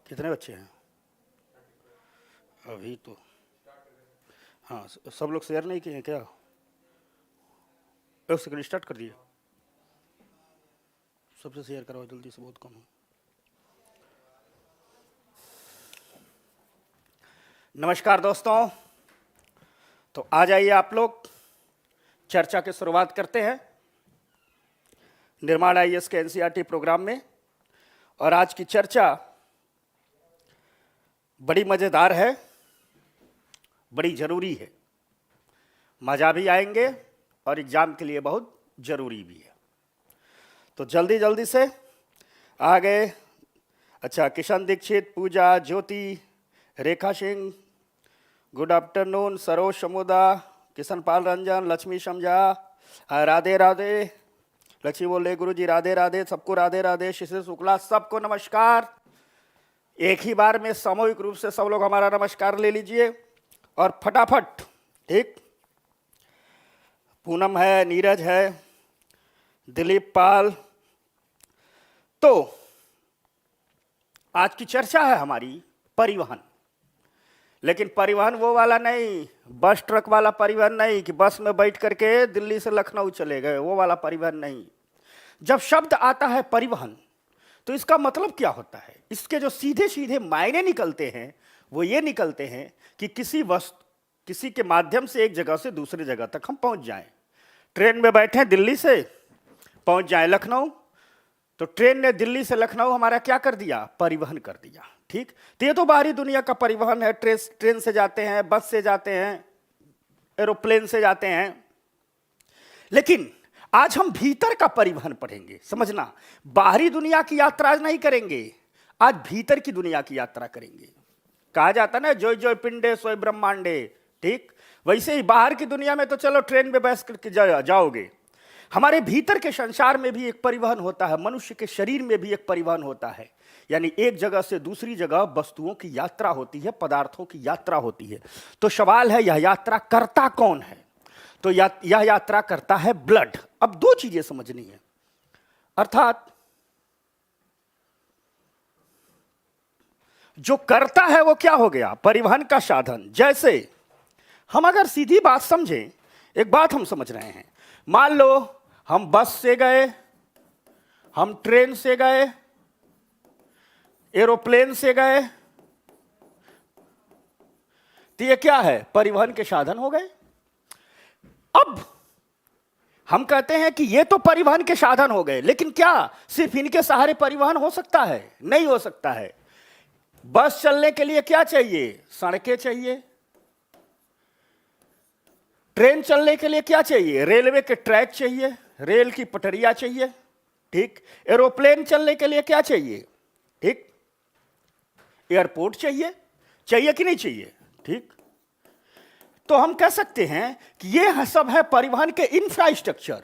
कितने बच्चे हैं अभी? तो हाँ, सब लोग शेयर नहीं किए हैं क्या? एक सेकंड, स्टार्ट कर दिए। सबसे शेयर कराओ जल्दी से, बहुत कम है। नमस्कार दोस्तों, तो आ जाइए आप लोग, चर्चा की शुरुआत करते हैं निर्माण आईएएस के एनसीईआरटी प्रोग्राम में। और आज की चर्चा बड़ी मज़ेदार है, बड़ी ज़रूरी है। मज़ा भी आएंगे और एग्ज़ाम के लिए बहुत ज़रूरी भी है। तो जल्दी जल्दी से आ गए। अच्छा, किशन दीक्षित, पूजा, ज्योति, रेखा सिंह, गुड आफ्टरनून, सरोज समुदा, किशन पाल रंजन, लक्ष्मी समझा, राधे राधे, लक्ष्मी बोले गुरु जी राधे राधे, सबको राधे राधे, शिशिर शुक्ला, सबको नमस्कार। एक ही बार में सामूहिक रूप से सब लोग हमारा नमस्कार ले लीजिए और फटाफट। ठीक, पूनम है, नीरज है, दिलीप पाल। तो आज की चर्चा है हमारी परिवहन, लेकिन परिवहन वो वाला नहीं, बस ट्रक वाला परिवहन नहीं कि बस में बैठ करके दिल्ली से लखनऊ चले गए, वो वाला परिवहन नहीं। जब शब्द आता है परिवहन तो इसका मतलब क्या होता है? इसके जो सीधे सीधे मायने निकलते हैं वो ये निकलते हैं कि किसी वस्तु, किसी के माध्यम से एक जगह से दूसरी जगह तक हम पहुंच जाएं। ट्रेन में बैठे दिल्ली से पहुंच जाएं लखनऊ, तो ट्रेन ने दिल्ली से लखनऊ हमारा क्या कर दिया? परिवहन कर दिया। ठीक, तो ये तो बाहरी दुनिया का परिवहन है। ट्रेन से जाते हैं, बस से जाते हैं, एरोप्लेन से जाते हैं। लेकिन आज हम भीतर का परिवहन पढ़ेंगे। समझना, बाहरी दुनिया की यात्रा आज नहीं करेंगे, आज भीतर की दुनिया की यात्रा करेंगे। कहा जाता ना, जोय जोय पिंडे सोय ब्रह्मांडे। ठीक, वैसे ही बाहर की दुनिया में तो चलो ट्रेन में बैठ करके जाओगे, हमारे भीतर के संसार में भी एक परिवहन होता है, मनुष्य के शरीर में भी एक परिवहन होता है। यानी एक जगह से दूसरी जगह वस्तुओं की यात्रा होती है, पदार्थों की यात्रा होती है। तो सवाल है, यह यात्रा करता कौन है? तो यह यात्रा करता है ब्लड। अब दो चीजें समझनी है, अर्थात जो करता है वो क्या हो गया? परिवहन का साधन। जैसे हम अगर सीधी बात समझें, एक बात हम समझ रहे हैं, मान लो हम बस से गए, हम ट्रेन से गए, एरोप्लेन से गए, तो ये क्या है? परिवहन के साधन हो गए। अब हम कहते हैं कि ये तो परिवहन के साधन हो गए, लेकिन क्या सिर्फ इनके सहारे परिवहन हो सकता है? नहीं हो सकता है। बस चलने के लिए क्या चाहिए? सड़कें चाहिए। ट्रेन चलने के लिए क्या चाहिए? रेलवे के ट्रैक चाहिए, रेल की पटरियां चाहिए। ठीक, एरोप्लेन चलने के लिए क्या चाहिए? ठीक, एयरपोर्ट चाहिए। चाहिए कि नहीं चाहिए? ठीक, तो हम कह सकते हैं कि ये सब है परिवहन के इंफ्रास्ट्रक्चर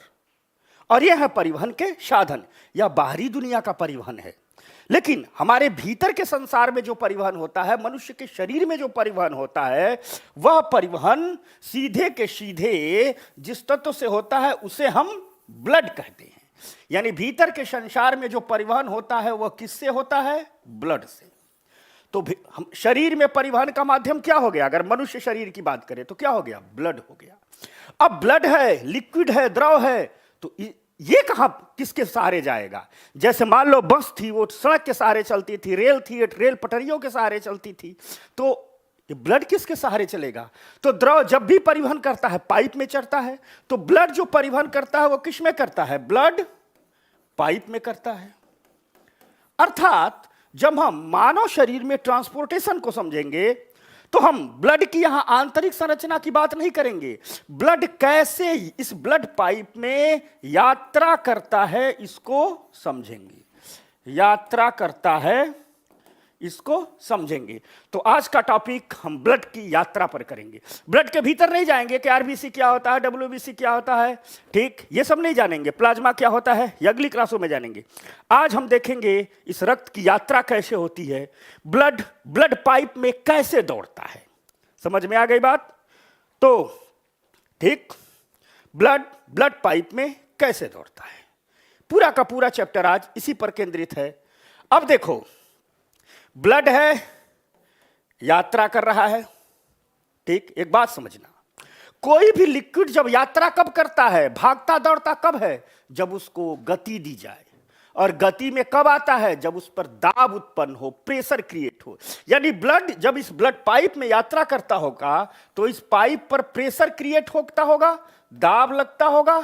और ये है परिवहन के साधन। यह बाहरी दुनिया का परिवहन है। लेकिन हमारे भीतर के संसार में जो परिवहन होता है, मनुष्य के शरीर में जो परिवहन होता है, वह परिवहन सीधे के सीधे जिस तत्व से होता है उसे हम ब्लड कहते हैं। यानी भीतर के संसार में जो परिवहन होता है वह किससे होता है? ब्लड से। तो हम शरीर में परिवहन का माध्यम क्या हो गया? अगर मनुष्य शरीर की बात करें तो क्या हो गया? ब्लड हो गया। अब ब्लड है, लिक्विड है, द्रव है, तो ये कहां किसके सहारे जाएगा? जैसे मान लो बस थी, वो सड़क के सहारे चलती थी, रेल थी, रेल पटरियों के सहारे चलती थी, तो ब्लड किसके सहारे चलेगा? तो द्रव जब भी परिवहन करता है पाइप में चढ़ता है, तो ब्लड जो परिवहन करता है वो किस में करता है? ब्लड पाइप में करता है। अर्थात जब हम मानव शरीर में ट्रांसपोर्टेशन को समझेंगे तो हम ब्लड की यहां आंतरिक संरचना की बात नहीं करेंगे, ब्लड कैसे इस ब्लड पाइप में यात्रा करता है इसको समझेंगे। यात्रा करता है इसको समझेंगे। तो आज का टॉपिक हम ब्लड की यात्रा पर करेंगे। ब्लड के भीतर नहीं जाएंगे कि आरबीसी क्या होता है, डब्ल्यूबीसी क्या होता है, ठीक, ये सब नहीं जानेंगे। प्लाज्मा क्या होता है ये अगली क्लासों में जानेंगे। आज हम देखेंगे इस रक्त की यात्रा कैसे होती है, ब्लड पाइप में कैसे दौड़ता है। समझ में आ गई बात? तो ठीक, ब्लड पाइप में कैसे दौड़ता है, पूरा का पूरा चैप्टर आज इसी पर केंद्रित है। अब देखो, ब्लड है, यात्रा कर रहा है। ठीक, एक बात समझना, कोई भी लिक्विड जब यात्रा कब करता है, भागता दौड़ता कब है, जब उसको गति दी जाए। और गति में कब आता है, जब उस पर दाब उत्पन्न हो, प्रेशर क्रिएट हो। यानी ब्लड जब इस ब्लड पाइप में यात्रा करता होगा तो इस पाइप पर प्रेशर क्रिएट होता होगा, दाब लगता होगा।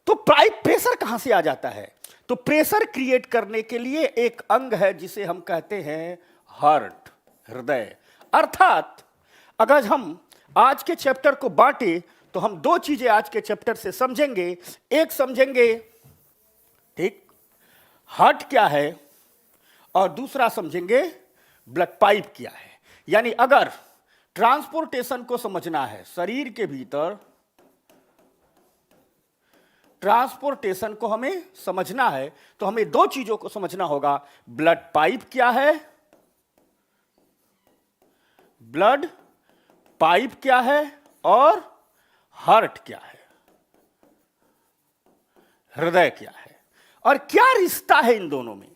तो पाइप प्रेशर कहां से आ जाता है? तो प्रेशर क्रिएट करने के लिए एक अंग है जिसे हम कहते हैं हार्ट, हृदय। अर्थात अगर हम आज के चैप्टर को बांटे तो हम दो चीजें आज के चैप्टर से समझेंगे। एक समझेंगे, ठीक, हार्ट क्या है, और दूसरा समझेंगे ब्लड पाइप क्या है। यानी अगर ट्रांसपोर्टेशन को समझना है, शरीर के भीतर ट्रांसपोर्टेशन को हमें समझना है, तो हमें दो चीजों को समझना होगा। ब्लड पाइप क्या है, ब्लड पाइप क्या है, और हार्ट क्या है, हृदय क्या है, और क्या रिश्ता है इन दोनों में।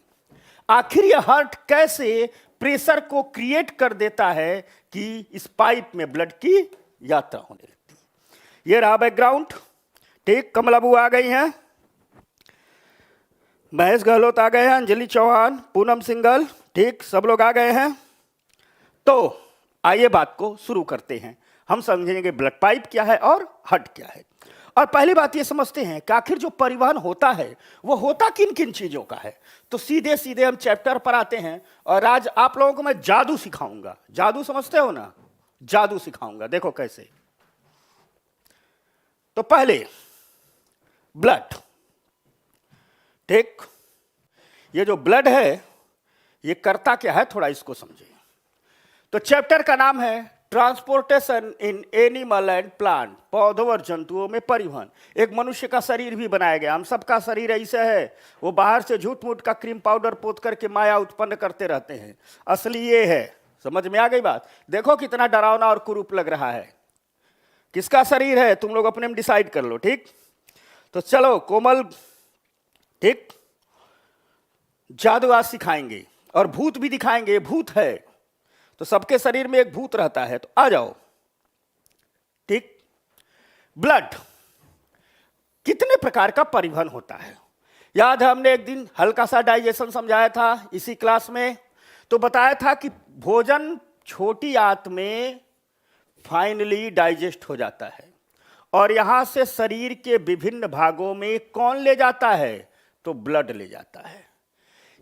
आखिर यह हार्ट कैसे प्रेशर को क्रिएट कर देता है कि इस पाइप में ब्लड की यात्रा होने लगती है। यह रहा बैकग्राउंड। ठीक, कमलाबू आ गई हैं, महेश गहलोत आ गए हैं, अंजलि चौहान, पूनम सिंगल, ठीक, सब लोग आ गए हैं। तो आइए बात को शुरू करते हैं। हम समझेंगे ब्लड पाइप क्या है और हार्ट क्या है। और पहली बात ये समझते हैं कि आखिर जो परिवहन होता है वो होता किन किन चीजों का है। तो सीधे सीधे हम चैप्टर पर आते हैं, और आज आप लोगों को मैं जादू सिखाऊंगा। जादू समझते हो ना, जादू सिखाऊंगा। देखो कैसे। तो पहले ब्लड, ठीक, ये जो ब्लड है ये करता क्या है, थोड़ा इसको समझिए। तो चैप्टर का नाम है transportation in animal and plant, पौधों और जंतुओं में परिवहन। एक मनुष्य का शरीर भी बनाया गया। हम सबका शरीर ऐसा है, वो बाहर से झूठ मूठ का क्रीम पाउडर पोत करके माया उत्पन्न करते रहते हैं, असली ये है। समझ में आ गई बात? देखो कितना डरावना और कुरूप लग रहा है। किसका शरीर है तुम लोग अपने में डिसाइड कर लो। ठीक, तो चलो कोमल, ठीक, जादू आज सिखाएंगे और भूत भी दिखाएंगे। भूत है तो सबके शरीर में एक भूत रहता है, तो आ जाओ। ठीक, ब्लड कितने प्रकार का परिवहन होता है। याद है हमने एक दिन हल्का सा डाइजेशन समझाया था इसी क्लास में। तो बताया था कि भोजन छोटी आंत में फाइनली डाइजेस्ट हो जाता है, और यहां से शरीर के विभिन्न भागों में कौन ले जाता है, तो ब्लड ले जाता है।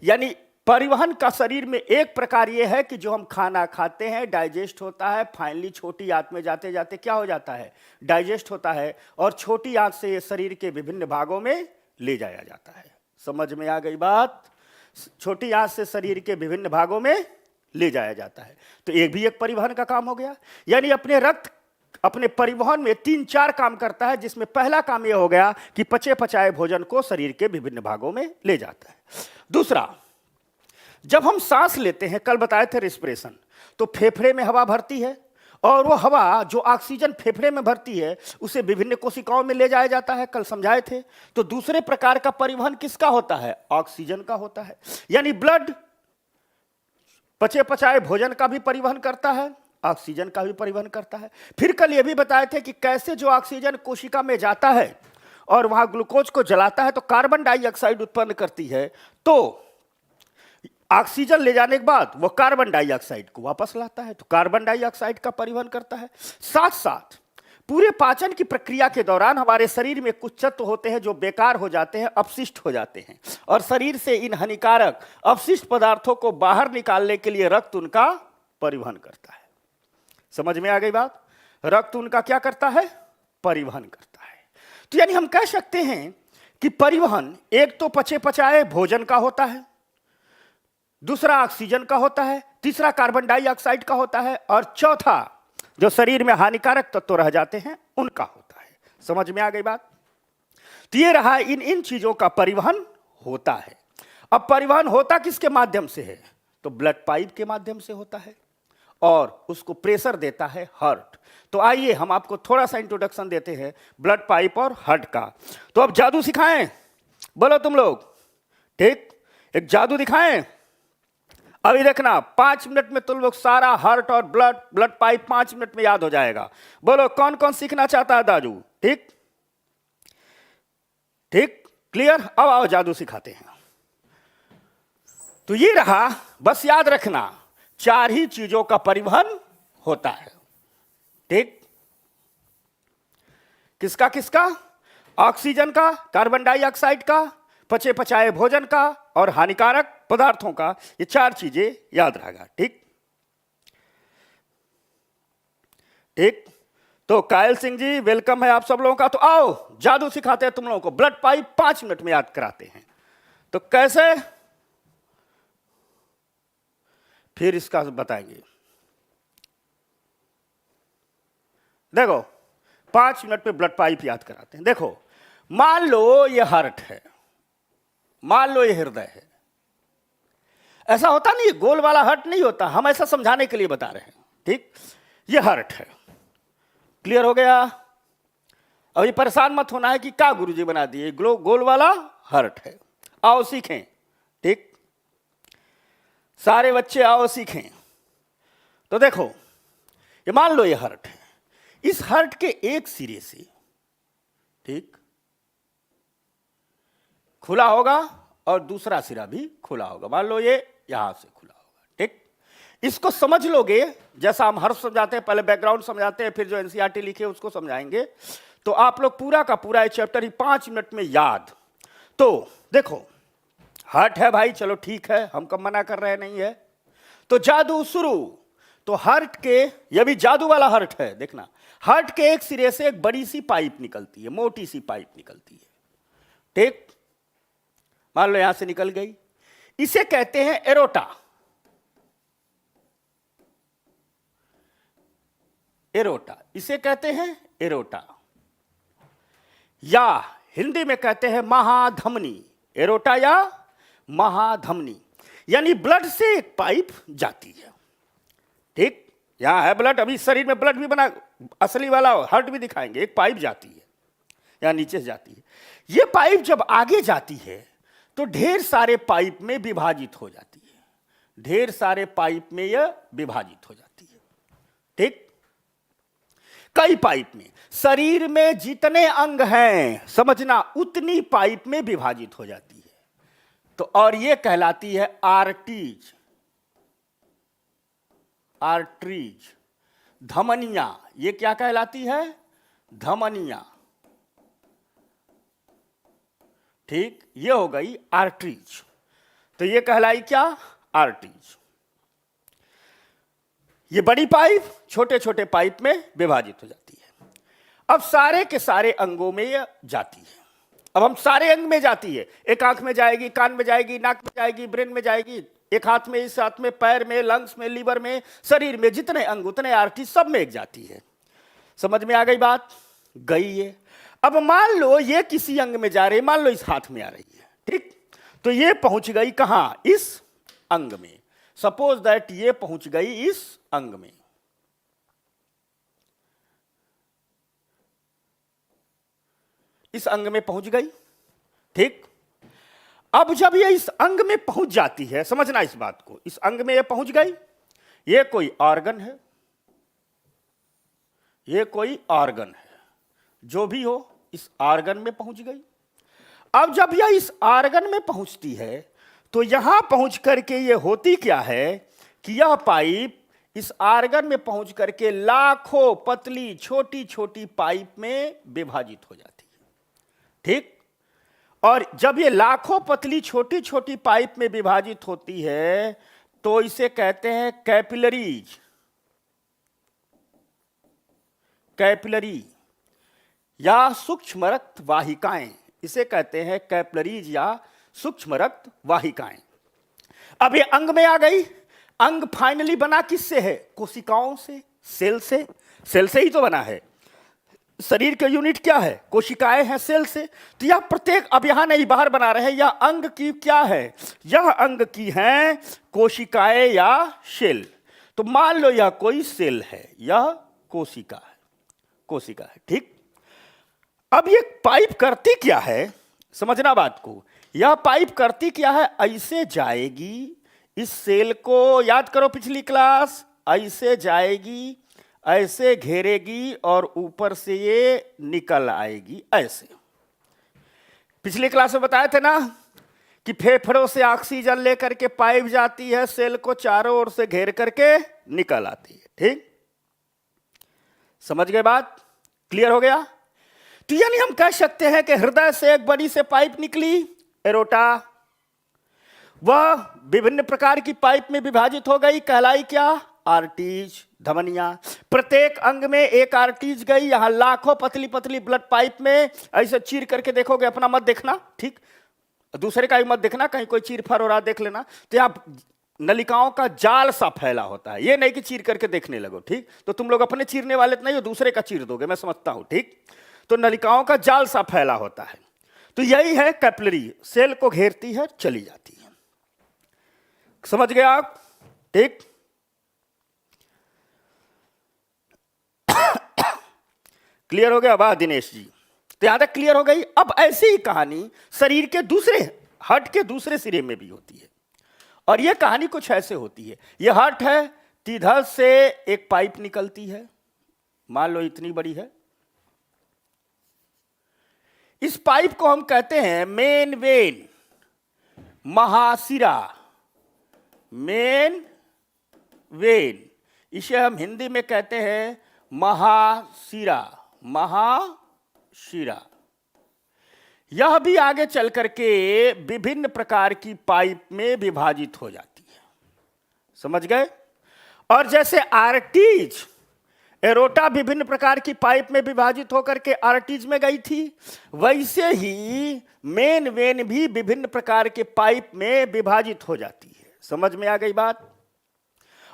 यानी परिवहन का शरीर में एक प्रकार यह है कि जो हम खाना खाते हैं डाइजेस्ट होता है, फाइनली छोटी आंत में जाते जाते क्या हो जाता है, डाइजेस्ट होता है, और छोटी आंत से शरीर के विभिन्न भागों में ले जाया जाता है। समझ में आ गई बात? छोटी आंत से शरीर के विभिन्न भागों में ले जाया जाता है। तो एक भी एक परिवहन का काम हो गया। यानी अपने रक्त अपने परिवहन में 3-4 काम करता है, जिसमें पहला काम यह हो गया कि पचे पचाए भोजन को शरीर के विभिन्न भागों में ले जाता है। दूसरा, जब हम सांस लेते हैं, कल बताए थे रेस्पिरेशन, तो फेफड़े में हवा भरती है, और वो हवा जो ऑक्सीजन फेफड़े में भरती है उसे विभिन्न कोशिकाओं में ले जाया जाता है, कल समझाए थे। तो दूसरे प्रकार का परिवहन किसका होता है, ऑक्सीजन का होता है। यानी ब्लड पचे पचाए भोजन का भी परिवहन करता है, ऑक्सीजन का भी परिवहन करता है। फिर कल ये भी बताए थे कि कैसे जो ऑक्सीजन कोशिका में जाता है और वहां ग्लूकोज को जलाता है तो कार्बन डाइऑक्साइड उत्पन्न करती है, तो ऑक्सीजन ले जाने के बाद वो कार्बन डाइऑक्साइड को वापस लाता है, तो कार्बन डाइऑक्साइड का परिवहन करता है। साथ साथ पूरे पाचन की प्रक्रिया के दौरान हमारे शरीर में कुछ तत्व होते हैं जो बेकार हो जाते हैं, अपशिष्ट हो जाते हैं, और शरीर से इन हानिकारक अपशिष्ट पदार्थों को बाहर निकालने के लिए रक्त उनका परिवहन करता है। समझ में आ गई बात? रक्त उनका क्या करता है, परिवहन करता है। तो यानी हम कह सकते हैं कि परिवहन एक तो पचे पचाए भोजन का होता है, दूसरा ऑक्सीजन का होता है, तीसरा कार्बन डाइऑक्साइड का होता है, और चौथा जो शरीर में हानिकारक तत्व रह जाते हैं उनका होता है। समझ में आ गई बात? तो ये रहा, इन चीजों का परिवहन होता है। अब परिवहन होता किसके माध्यम से है, तो ब्लड पाइप के माध्यम से होता है, और उसको प्रेशर देता है हार्ट। तो आइए हम आपको थोड़ा सा इंट्रोडक्शन देते हैं ब्लड पाइप और हार्ट का। तो अब जादू सिखाएं, बोलो तुम लोग। ठीक, एक जादू दिखाएं। अभी देखना 5 मिनट में तुम लोग सारा हार्ट और ब्लड पाइप 5 मिनट में याद हो जाएगा। बोलो कौन कौन सीखना चाहता है दादू? ठीक ठीक, क्लियर? अब आओ जादू सिखाते हैं। तो ये रहा, बस याद रखना 4 ही चीजों का परिवहन होता है। ठीक, किसका किसका? ऑक्सीजन का, कार्बन डाइऑक्साइड का, पचे पचाए भोजन का और हानिकारक पदार्थों का। ये 4 चीजें याद रहेगा। ठीक ठीक, तो कायल सिंह जी वेलकम है आप सब लोगों का। तो आओ जादू सिखाते हैं तुम लोगों को। ब्लड पाइप 5 मिनट में याद कराते हैं। तो कैसे, फिर इसका बताएंगे। देखो 5 मिनट में ब्लड पाइप याद कराते हैं। देखो मान लो ये हार्ट है, मान लो ये हृदय है। ऐसा होता नहीं, गोल वाला हार्ट नहीं होता, हम ऐसा समझाने के लिए बता रहे हैं। ठीक, ये हार्ट है। क्लियर हो गया? अभी परेशान मत होना है कि क्या गुरुजी बना दिए, गोल वाला हार्ट है। आओ सीखें। ठीक, सारे बच्चे आओ सीखें। तो देखो ये मान लो ये हार्ट है, इस हार्ट के एक सिरे से ठीक खुला होगा और दूसरा सिरा भी खुला होगा। मान लो ये यहां से खुला होगा। ठीक, इसको समझ लोगे, जैसा हम हर समझाते हैं, पहले बैकग्राउंड समझाते हैं, फिर जो एनसीईआरटी लिखे उसको समझाएंगे। तो आप लोग पूरा का पूरा ये चैप्टर ही 5 मिनट में याद। तो देखो हार्ट है भाई, चलो ठीक है, हम कब मना कर रहे नहीं है। तो जादू शुरू। तो हार्ट के, ये भी जादू वाला हार्ट है, देखना हार्ट के एक सिरे से एक बड़ी सी पाइप निकलती है, मोटी सी पाइप निकलती है। ठीक, मान लो यहां से निकल गई, इसे कहते हैं एरोटा। एरोटा, इसे कहते हैं एरोटा, या हिंदी में कहते हैं महाधमनी। एरोटा या महाधमनी, यानी ब्लड से एक पाइप जाती है। ठीक, यहां है ब्लड, अभी शरीर में ब्लड भी बना, असली वाला हार्ट भी दिखाएंगे। एक पाइप जाती है, यहां नीचे से जाती है। ये पाइप जब आगे जाती है तो ढेर सारे पाइप में विभाजित हो जाती है। ढेर सारे पाइप में यह विभाजित हो जाती है। ठीक, कई पाइप में, शरीर में जितने अंग हैं समझना उतनी पाइप में विभाजित हो जाती है। तो और ये कहलाती है आर्टरीज। आर्टरीज, धमनियां, ये क्या कहलाती है? धमनियां। ठीक, ये हो गई आर्टरीज। तो ये कहलाई क्या? आर्टरीज। ये बड़ी पाइप छोटे छोटे पाइप में विभाजित हो जाती है। अब सारे के सारे अंगों में ये जाती है। अब हम सारे अंग में जाती है, एक आंख में जाएगी, कान में जाएगी, नाक में जाएगी, ब्रेन में जाएगी, एक हाथ में, इस हाथ में, पैर में, लंग्स में, लीवर में, शरीर में जितने अंग उतने आर्टरी सब में एक जाती है। समझ में आ गई बात? गई है। अब मान लो ये किसी अंग में जा रही है, मान लो इस हाथ में आ रही है। ठीक, तो ये पहुंच गई कहां? इस अंग में। सपोज दैट ये पहुंच गई इस अंग में। इस अंग में पहुंच गई। ठीक, अब जब ये इस अंग में पहुंच जाती है, समझना इस बात को, इस अंग में ये पहुंच गई, ये कोई ऑर्गन है, ये कोई ऑर्गन है, जो भी हो इस ऑर्गन में पहुंच गई। अब जब यह इस ऑर्गन में पहुंचती है तो यहां पहुंच करके ये होती क्या है कि यह पाइप इस ऑर्गन में पहुंच करके लाखों पतली छोटी छोटी पाइप में विभाजित हो जाती है। ठीक, और जब ये लाखों पतली छोटी छोटी पाइप में विभाजित होती है तो इसे कहते हैं कैपिलरीज। कैपिलरी या सूक्ष्म रक्त वाहिकाएं, इसे कहते हैं कैपिलरीज या सूक्ष्म रक्त वाहिकाएं। अब ये अंग में आ गई। अंग फाइनली बना किससे है? कोशिकाओं से, सेल से। सेल से ही तो बना है। शरीर के यूनिट क्या है? कोशिकाएं हैं, सेल से। तो यह प्रत्येक, अब यहां नहीं बाहर बना रहे हैं, यह अंग की क्या है? यह अंग की है कोशिकाएं या सेल। तो मान लो यह कोई सेल है, यह कोशिका है, कोशिका है। ठीक, अब ये पाइप करती क्या है? समझना बात को। यह पाइप करती क्या है? ऐसे जाएगी, इस सेल को याद करो पिछली क्लास, ऐसे जाएगी, ऐसे घेरेगी और ऊपर से ये निकल आएगी ऐसे। पिछली क्लास में बताए थे ना कि फेफड़ों से ऑक्सीजन लेकर के पाइप जाती है, सेल को चारों ओर से घेर करके निकल आती है। ठीक, समझ गए बात? क्लियर हो गया? तो यानी हम कह सकते हैं कि हृदय से एक बड़ी से पाइप निकली एरोटा, वह विभिन्न प्रकार की पाइप में विभाजित हो गई, कहलाई क्या? आर्टीज, धमनियां। प्रत्येक अंग में एक आर्टीज गई, यहां लाखों पतली पतली ब्लड पाइप में ऐसे चीर करके देखोगे, अपना मत देखना, ठीक, दूसरे का भी मत देखना, कहीं कोई चीर फाड़ हो रहा देख लेना। तो यहां नलिकाओं का जाल सा फैला होता है, ये नहीं कि चीर करके देखने लगो, ठीक, तो तुम लोग अपने चीरने वाले तो नहीं हो, दूसरे का चीर दोगे, मैं समझता हूं, ठीक। तो नलिकाओं का जाल सा फैला होता है, तो यही है कैपिलरी, सेल को घेरती है, चली जाती है। समझ गए आप? ठीक, क्लियर हो गया? वाह दिनेश जी, तो यहां तक क्लियर हो गई। अब ऐसी ही कहानी शरीर के दूसरे, हार्ट के दूसरे सिरे में भी होती है, और यह कहानी कुछ ऐसे होती है। यह हार्ट है, इधर से एक पाइप निकलती है, मान लो इतनी बड़ी है, इस पाइप को हम कहते हैं मेन वेन, महाशिरा, मेन वेन, इसे हम हिंदी में कहते हैं महाशिरा, महाशिरा। यह भी आगे चल करके विभिन्न प्रकार की पाइप में विभाजित हो जाती है, समझ गए? और जैसे आर्टीज, एरोटा विभिन्न प्रकार की पाइप में विभाजित होकर के आर्टीज में गई थी, वैसे ही मेन वेन भी विभिन्न प्रकार के पाइप में विभाजित हो जाती है। समझ में आ गई बात?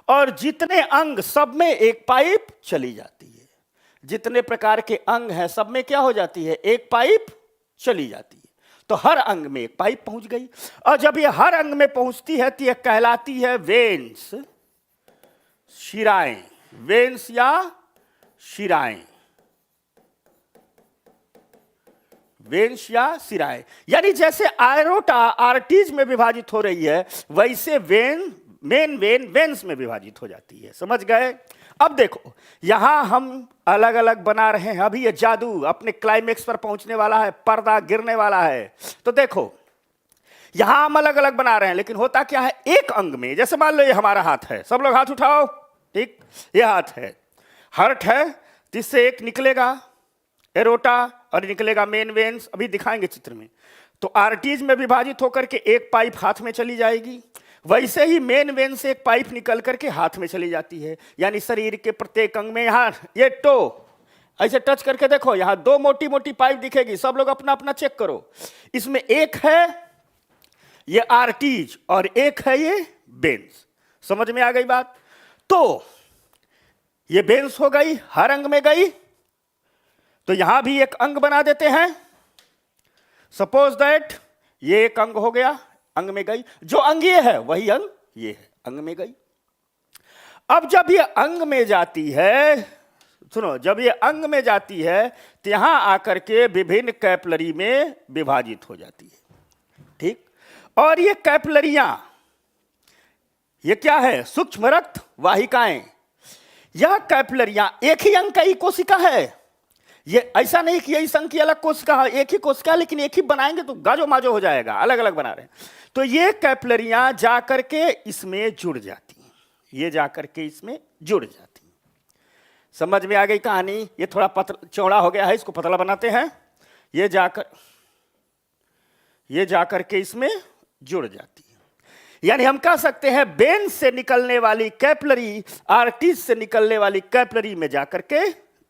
और जितने अंग, सब में एक पाइप चली जाती है, जितने प्रकार के अंग हैं सब में क्या हो जाती है? एक पाइप चली जाती है। तो हर अंग में एक पाइप पहुंच गई, और जब ये हर अंग में पहुंचती है तो यह कहलाती है वेन्स, शिराएं, वेन्स या शिराएं, वेन्स या शिराएं। यानी जैसे एरोटा आर्टीज में विभाजित हो रही है, वैसे वेन, मेन वेन वेन्स में विभाजित हो जाती है। समझ गए? अब देखो, यहां हम अलग अलग बना रहे हैं, अभी ये जादू अपने क्लाइमेक्स पर पहुंचने वाला है, पर्दा गिरने वाला है। तो देखो, यहां हम अलग अलग बना रहे हैं, लेकिन होता क्या है, एक अंग में, जैसे मान लो ये हमारा हाथ है, सब लोग हाथ उठाओ, ठीक, ये हाथ है, हार्ट है, जिससे एक निकलेगा एरोटा और निकलेगा मेन वेन्स, अभी दिखाएंगे चित्र में। तो आर्टीज में विभाजित होकर के एक पाइप हाथ में चली जाएगी, वैसे ही मेन वेन से एक पाइप निकल करके हाथ में चली जाती है। यानी शरीर के प्रत्येक अंग में, यहां ये टो ऐसे टच करके देखो, यहां दो मोटी मोटी पाइप दिखेगी, सब लोग अपना अपना चेक करो। इसमें एक है ये आर्टीज और एक है ये वेन्स। समझ में आ गई बात? तो ये वेन्स हो गई, हर अंग में गई, तो यहां भी एक अंग बना देते हैं। सपोज दैट ये एक अंग हो गया, अंग में गई, जो अंग ये है वही अंग ये है, अंग में गई। अब जब ये अंग में जाती है, सुनो, जब ये अंग में जाती है तो यहां आकर के विभिन्न कैपिलरी में विभाजित हो जाती है, ठीक। और ये कैपिलरियां, ये क्या है? सूक्ष्म रक्त वाहिकाएं। यह कैपिलरियां एक ही अंग का ही कोशिका है, ये ऐसा नहीं कि इस अंग की अलग कोशिका है, एक ही कोशिका, लेकिन एक ही बनाएंगे तो गाजो माजो हो जाएगा, अलग अलग बना रहे हैं। तो ये कैपिलरियां जाकर के इसमें जुड़ जाती हैं, ये जाकर के इसमें जुड़ जाती हैं। समझ में आ गई कहानी? ये थोड़ा चौड़ा हो गया है, इसको पतला बनाते हैं। ये जाकर के इसमें जुड़ जाती है। यानी हम कह सकते हैं वेन से निकलने वाली कैपिलरी आर्टीज से निकलने वाली कैपिलरी में जाकर के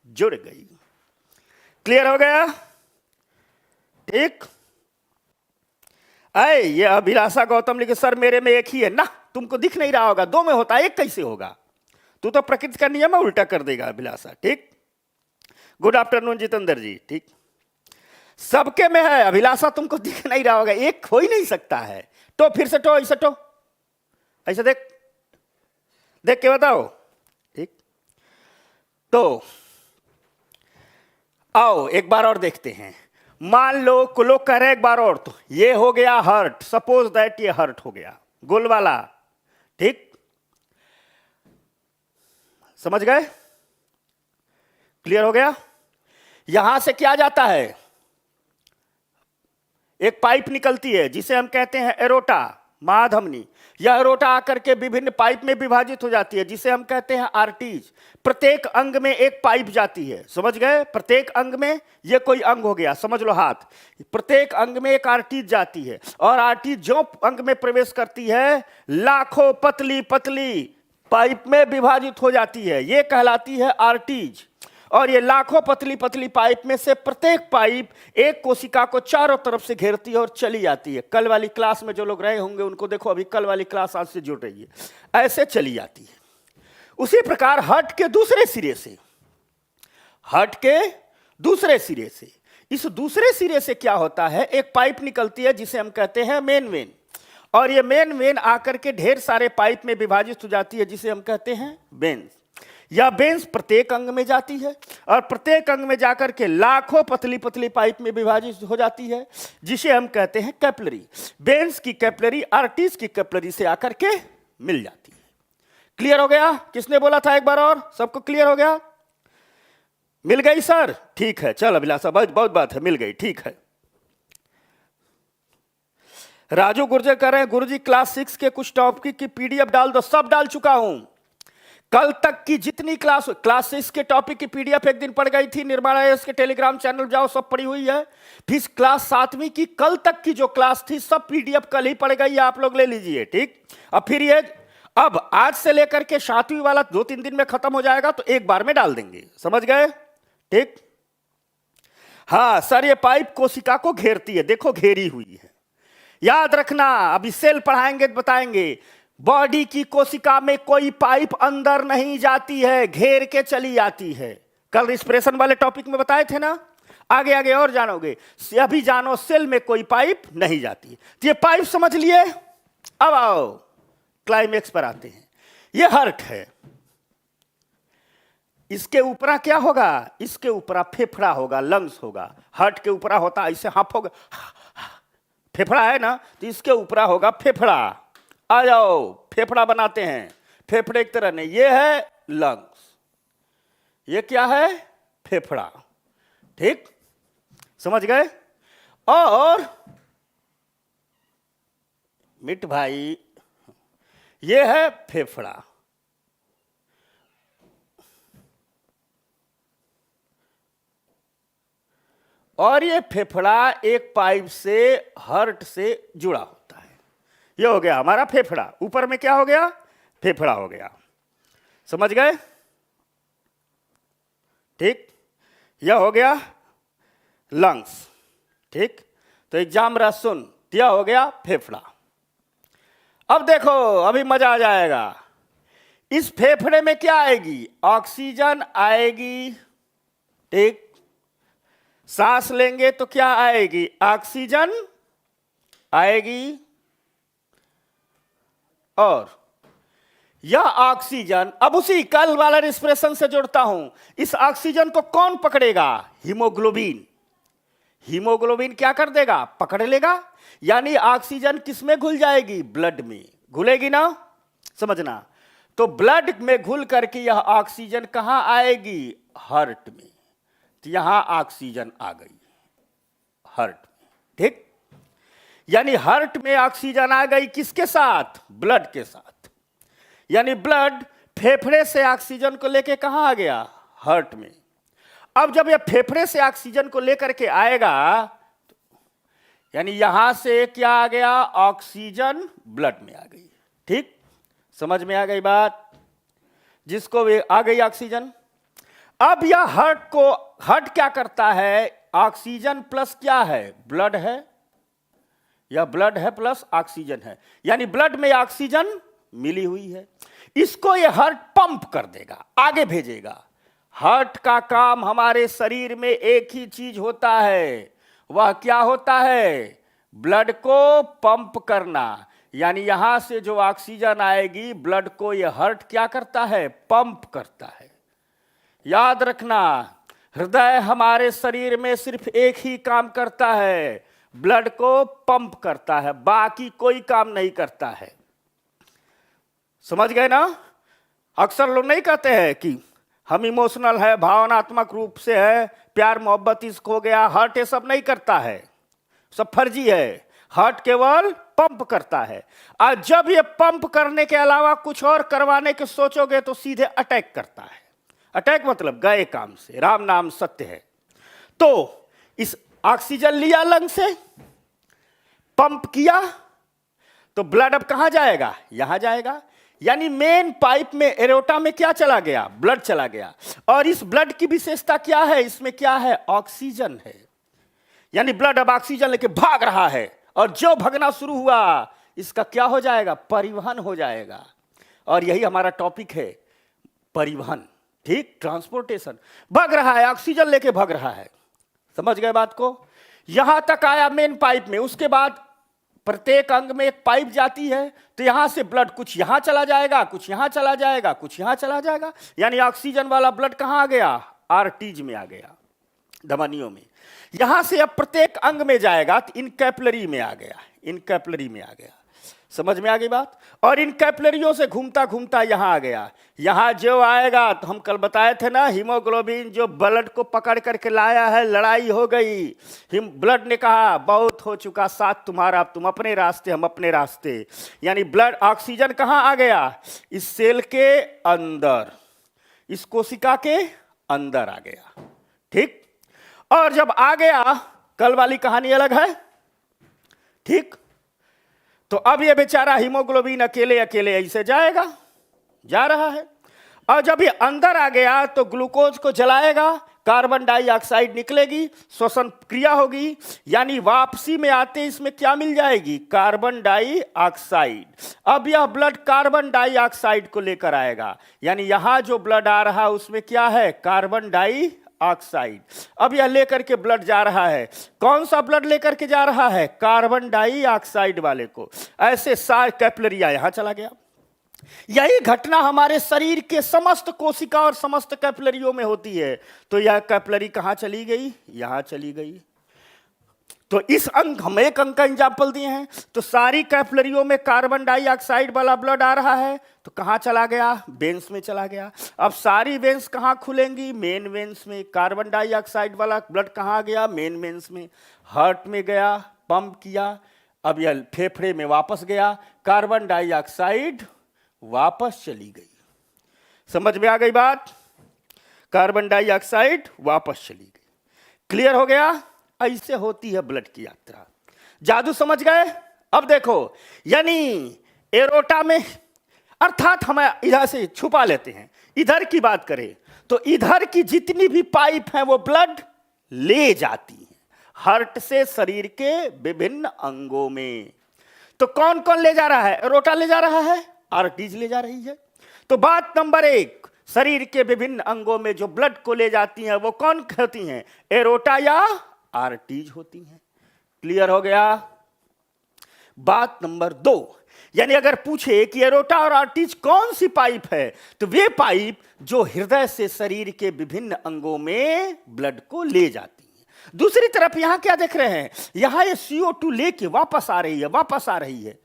जुड़ गई। क्लियर हो गया? ठीक। अरे ये अभिलाषा गौतम लिखे, सर मेरे में एक ही है ना, तुमको दिख नहीं रहा होगा, दो में होता है, एक कैसे होगा? तू तो प्रकृति का नियम है, उल्टा कर देगा अभिलाषा। ठीक, गुड आफ्टरनून जितेंद्र जी। ठीक, सबके में है अभिलाषा, तुमको दिख नहीं रहा होगा, एक हो ही नहीं सकता है। तो फिर से तो ऐसे, तो ऐसे देख देख के बताओ। ठीक, तो आओ एक बार और देखते हैं। मान लो लोग कह रहे एक बार और, तो ये हो गया हर्ट, सपोज दैट ये हर्ट हो गया, गोल वाला, ठीक, समझ गए? क्लियर हो गया? यहां से क्या जाता है, एक पाइप निकलती है जिसे हम कहते हैं एरोटा, महाधमनी। यह एरोटा आकर के विभिन्न पाइप में विभाजित हो जाती है जिसे हम कहते हैं आर्टीज। प्रत्येक अंग में एक पाइप जाती है, समझ गए? प्रत्येक अंग में, ये कोई अंग हो गया, समझ लो हाथ, प्रत्येक अंग में एक आर्टीज जाती है, और आर्टीज जो अंग में प्रवेश करती है लाखों पतली पतली पाइप में विभाजित हो जाती है, ये कहलाती है आर्टीज। और ये लाखों पतली पतली पाइप में से प्रत्येक पाइप एक कोशिका को चारों तरफ से घेरती है और चली जाती है। कल वाली क्लास में जो लोग रहे होंगे उनको देखो, अभी कल वाली क्लास आज से जुड़ रही है, ऐसे चली जाती है। उसी प्रकार हार्ट के दूसरे सिरे से, हार्ट के दूसरे सिरे से, इस दूसरे सिरे से क्या होता है, एक पाइप निकलती है जिसे हम कहते हैं मेन वेन, और ये मेन वेन आकर के ढेर सारे पाइप में विभाजित हो जाती है जिसे हम कहते हैं वेन्स। यह वेन्स प्रत्येक अंग में जाती है और प्रत्येक अंग में जाकर के लाखों पतली पतली पाइप में विभाजित हो जाती है जिसे हम कहते हैं कैपिलरी। वेन्स की कैपिलरी आर्टरीज की कैपिलरी से आकर के मिल जाती है। क्लियर हो गया? किसने बोला था एक बार और? सबको क्लियर हो गया? मिल गई सर? ठीक है, चल अभिलाषा, बहुत बात है, मिल गई, ठीक है। राजू गुर्जर कह रहे हैं गुरुजी क्लास 6 के कुछ टॉपिक की पीडीएफ डाल दो। सब डाल चुका हूं। कल तक की जितनी क्लास 6 के टॉपिक की पीडीएफ एक दिन पड़ गई थी, निर्माण के टेलीग्राम चैनल जाओ, सब पड़ी हुई है। फिर क्लास 7वीं की कल तक की जो क्लास थी सब पीडीएफ कल ही पड़ गई है, आप लोग ले लीजिए, ठीक। अब फिर ये अब आज से लेकर के 7वीं वाला 2-3 दिन में खत्म हो जाएगा, तो एक बार में डाल देंगे, समझ गए? ठीक। हाँ सर, ये पाइप कोशिका को घेरती है, देखो घेरी हुई है, याद रखना। अभी सेल पढ़ाएंगे तो बताएंगे। बॉडी की कोशिका में कोई पाइप अंदर नहीं जाती है, घेर के चली जाती है। कल रिस्पिरेशन वाले टॉपिक में बताए थे ना, आगे आगे और जानोगे। अभी जानो सेल में कोई पाइप नहीं जाती। तो ये पाइप समझ लिए। अब आओ क्लाइमेक्स पर आते हैं। ये हार्ट है, इसके ऊपरा क्या होगा? इसके ऊपरा फेफड़ा होगा, लंग्स होगा। हार्ट के ऊपरा होता ऐसे हाफ होगा, फेफड़ा है ना, तो इसके ऊपरा होगा फेफड़ा। आ जाओ, फेफड़ा बनाते हैं। फेफड़े की तरह नहीं, ये है लंग्स, ये क्या है? फेफड़ा, ठीक, समझ गए? और मिट भाई, ये है फेफड़ा, और ये फेफड़ा एक पाइप से हार्ट से जुड़ा होता है। ये हो गया हमारा फेफड़ा। ऊपर में क्या हो गया? फेफड़ा हो गया, समझ गए? ठीक, यह हो गया लंग्स, ठीक। तो एग्जाम रहा सुन, यह हो गया फेफड़ा। अब देखो, अभी मजा आ जाएगा। इस फेफड़े में क्या आएगी? ऑक्सीजन आएगी, ठीक। सांस लेंगे तो क्या आएगी? ऑक्सीजन आएगी, और यह ऑक्सीजन, अब उसी कल वाला रिस्पिरेशन से जोड़ता हूं। इस ऑक्सीजन को कौन पकड़ेगा? हीमोग्लोबिन। हीमोग्लोबिन क्या कर देगा? पकड़ लेगा। यानी ऑक्सीजन किस में घुल जाएगी? ब्लड में घुलेगी ना, समझना। तो ब्लड में घुल करके यह ऑक्सीजन कहां आएगी? हार्ट में। तो यहां ऑक्सीजन आ गई हार्ट में, ठीक। यानी हार्ट में ऑक्सीजन आ गई, किसके साथ? ब्लड के साथ। यानी ब्लड फेफड़े से ऑक्सीजन को लेके कहां आ गया? हार्ट में। अब जब यह फेफड़े से ऑक्सीजन को लेकर के आएगा, यानी यहां से क्या आ गया? ऑक्सीजन ब्लड में आ गई, ठीक। समझ में आ गई बात? जिसको भी आ गई ऑक्सीजन। अब यह हार्ट क्या करता है? ऑक्सीजन प्लस क्या है? ब्लड है। यह ब्लड है प्लस ऑक्सीजन है, यानी ब्लड में ऑक्सीजन मिली हुई है। इसको यह हार्ट पंप कर देगा, आगे भेजेगा। हार्ट का काम हमारे शरीर में एक ही चीज होता है, वह क्या होता है? ब्लड को पंप करना। यानी यहां से जो ऑक्सीजन आएगी, ब्लड को यह हार्ट क्या करता है? पंप करता है। याद रखना, हृदय हमारे शरीर में सिर्फ एक ही काम करता है, ब्लड को पंप करता है, बाकी कोई काम नहीं करता है। समझ गए ना? अक्सर लोग नहीं कहते हैं कि हम इमोशनल है, भावनात्मक रूप से है, प्यार मोहब्बत इश्क हो गया, हार्ट ये सब नहीं करता है, सब फर्जी है। हार्ट केवल पंप करता है, और जब ये पंप करने के अलावा कुछ और करवाने के सोचोगे तो सीधे अटैक करता है। अटैक मतलब गए काम से, राम नाम सत्य है। तो इस ऑक्सीजन लिया लंग से, पंप किया, तो ब्लड अब कहां जाएगा? यहां जाएगा। यानी मेन पाइप में, एरोटा में क्या चला गया? ब्लड चला गया। और इस ब्लड की विशेषता क्या है? इसमें क्या है? ऑक्सीजन है। यानी ब्लड अब ऑक्सीजन लेके भाग रहा है, और जो भगना शुरू हुआ इसका क्या हो जाएगा? परिवहन हो जाएगा। और यही हमारा टॉपिक है, परिवहन। ठीक, ट्रांसपोर्टेशन। भाग रहा है, ऑक्सीजन लेके भाग रहा है। समझ गए बात को? यहां तक आया मेन पाइप में, उसके बाद प्रत्येक अंग में एक पाइप जाती है, तो यहां से ब्लड कुछ यहां चला जाएगा, कुछ यहां चला जाएगा, कुछ यहां चला जाएगा। यानी ऑक्सीजन वाला ब्लड कहां आ गया? आर्टरीज में आ गया, धमनियों में। यहां से अब प्रत्येक अंग में जाएगा तो इन कैपिलरी में आ गया, इन कैपिलरी में आ गया। समझ में आ गई बात? और इन कैपिलरियों से घूमता घूमता यहां आ गया। यहां जो आएगा, तो हम कल बताए थे ना, हीमोग्लोबिन जो ब्लड को पकड़ करके लाया है, लड़ाई हो गई। ब्लड ने कहा बहुत हो चुका साथ तुम्हारा, तुम अपने रास्ते, हम अपने रास्ते। यानी ब्लड, ऑक्सीजन कहां आ गया? इस सेल के अंदर, इस कोशिका के अंदर आ गया। ठीक, और जब आ गया, कल वाली कहानी अलग है। ठीक, तो अब ये बेचारा हीमोग्लोबिन अकेले अकेले ऐसे जाएगा, जा रहा है। और जब ये अंदर आ गया तो ग्लूकोज को जलाएगा, कार्बन डाइऑक्साइड निकलेगी, श्वसन क्रिया होगी। यानी वापसी में आते इसमें क्या मिल जाएगी? Carbon dioxide. अब यह ब्लड कार्बन डाइऑक्साइड को लेकर आएगा। यानी यहां जो ब्लड आ रहा है उसमें क्या है? Carbon dioxide. अब यह लेकर के ब्लड जा रहा है। कौन सा ब्लड लेकर के जा रहा है? कार्बन डाइऑक्साइड वाले को। ऐसे सारे कैपिलरिया यहां चला गया। यही घटना हमारे शरीर के समस्त कोशिका और समस्त कैपिलरियों में होती है। तो यह कैपिलरी कहां चली गई? यहां चली गई। तो इस अंग, हम एक अंग का एग्जाम्पल दिए हैं, तो सारी कैपिलरियों में कार्बन डाइऑक्साइड वाला ब्लड आ रहा है, तो कहां चला गया? वेन्स में चला गया। अब सारी वेन्स कहां खुलेंगी? मेन वेन्स में। कार्बन डाइऑक्साइड वाला ब्लड कहां आ गया? मेन वेन्स में। हार्ट में गया, पंप किया, अब यह फेफड़े में वापस गया, कार्बन डाइऑक्साइड वापस चली गई। समझ में आ गई बात? कार्बन डाइऑक्साइड वापस चली गई। क्लियर हो गया? ऐसे होती है ब्लड की यात्रा। जादू समझ गए? अब देखो, यानी एरोटा में, अर्थात हम इधर से छुपा लेते हैं, इधर की बात करें तो इधर की जितनी भी पाइप हैं वो ब्लड ले जाती हैं हार्ट से शरीर के विभिन्न अंगों में। तो कौन कौन ले जा रहा है? एरोटा ले जा रहा है, आर्टरीज ले जा रही है। तो बात नंबर एक, शरीर के विभिन्न अंगों में जो ब्लड को ले जाती हैं वो कौन होती हैं? एरोटा या आर्टरीज होती हैं। क्लियर हो गया? बात नंबर दो, यानी अगर पूछे कि एरोटा और आर्टरीज कौन सी पाइप है, तो वे पाइप जो हृदय से शरीर के विभिन्न अंगों में ब्लड को ले जाती हैं। दूसरी तरफ यहां क्या देख रहे हैं? यहां ये CO2 लेके वापस आ रही है, वापस आ रही है।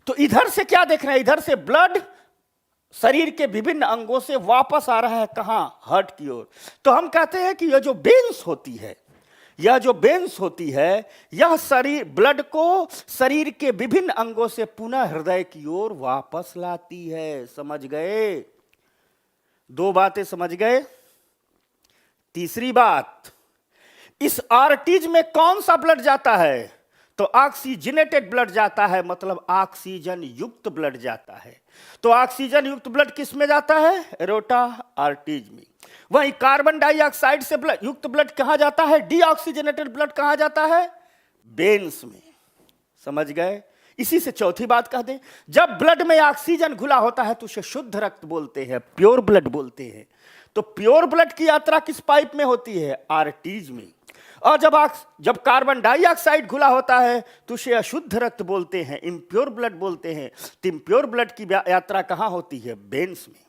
तो इधर से क्या देख रहे हैं? इधर से ब्लड शरीर के विभिन्न अंगों से वापस आ रहा है, कहां? हार्ट की ओर। तो हम कहते हैं कि यह जो वेन्स होती है, यह जो वेन्स होती है, यह शरीर ब्लड को शरीर के विभिन्न अंगों से पुनः हृदय की ओर वापस लाती है। समझ गए? दो बातें समझ गए। तीसरी बात, इस आर्टरीज में कौन सा ब्लड जाता है? तो ऑक्सीजनेटेड ब्लड जाता है, मतलब ऑक्सीजन युक्त ब्लड जाता है। तो ऑक्सीजन युक्त ब्लड किस में जाता है? एरोटा, आर्टरीज में। वहीं कार्बन डाइऑक्साइड से युक्त ब्लड कहां जाता है? डीऑक्सीजनेटेड ब्लड कहां जाता है? वेन्स में। समझ गए? इसी से चौथी बात कह दें, जब ब्लड में ऑक्सीजन घुला होता है तो उसे शुद्ध रक्त बोलते हैं, प्योर ब्लड बोलते हैं। तो प्योर ब्लड की यात्रा किस पाइप में होती है? आर्टरीज में। और जब कार्बन डाइऑक्साइड घुला होता है तो उसे अशुद्ध रक्त बोलते हैं, इम्प्योर ब्लड बोलते हैं। तो इम्प्योर ब्लड की यात्रा कहां होती है? वेन्स में।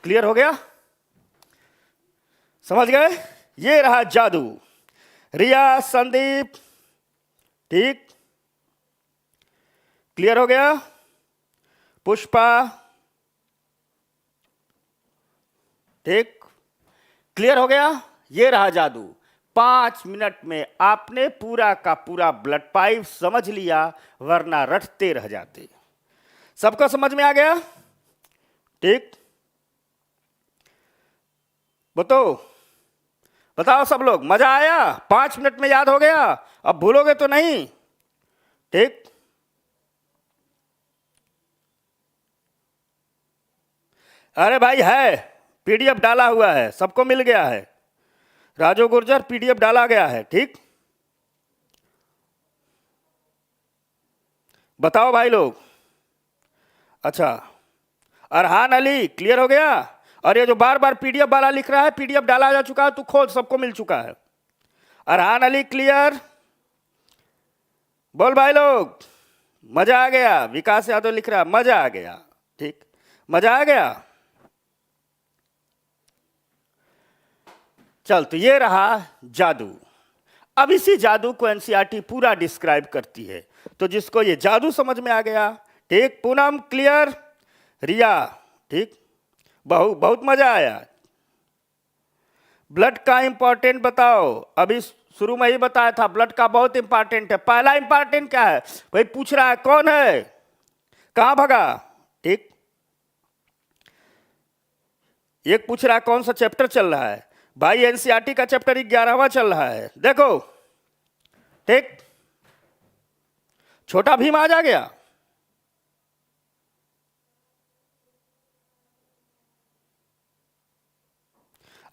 क्लियर हो गया? समझ गए? ये रहा जादू। रिया, संदीप, ठीक? क्लियर हो गया? पुष्पा, ठीक, क्लियर हो गया। ये रहा जादू। 5 मिनट में आपने पूरा का पूरा ब्लड पाइप समझ लिया, वरना रटते रह जाते। सबको समझ में आ गया? ठीक, बताओ सब लोग, मजा आया? 5 मिनट में याद हो गया? अब भूलोगे तो नहीं? ठीक, अरे भाई है, पीडीएफ डाला हुआ है, सबको मिल गया है। राजू गुर्जर, पीडीएफ डाला गया है। ठीक, बताओ भाई लोग। अच्छा, अरहान अली, क्लियर हो गया? और ये जो बार बार पीडीएफ वाला लिख रहा है, पीडीएफ डाला जा चुका है, तू खोल, सबको मिल चुका है। अरहान अली क्लियर? बोल भाई लोग, मजा आ गया? विकास यादव लिख रहा है मजा आ गया। ठीक, मजा आ गया। चल, तो ये रहा जादू। अब इसी जादू को एनसीईआरटी पूरा डिस्क्राइब करती है। तो जिसको ये जादू समझ में आ गया, ठीक, पूनम क्लियर, रिया ठीक, बहुत मजा आया। ब्लड का इंपॉर्टेंट बताओ। अभी शुरू में ही बताया था, ब्लड का बहुत इंपॉर्टेंट है। पहला इंपॉर्टेंट क्या है भाई? पूछ रहा है कौन है, कहां भगा। ठीक, एक पूछ रहा है कौन सा चैप्टर चल रहा है। भाई एनसीईआरटी का चैप्टर 11वां चल रहा है, देखो। ठीक, छोटा भीम आ जा गया।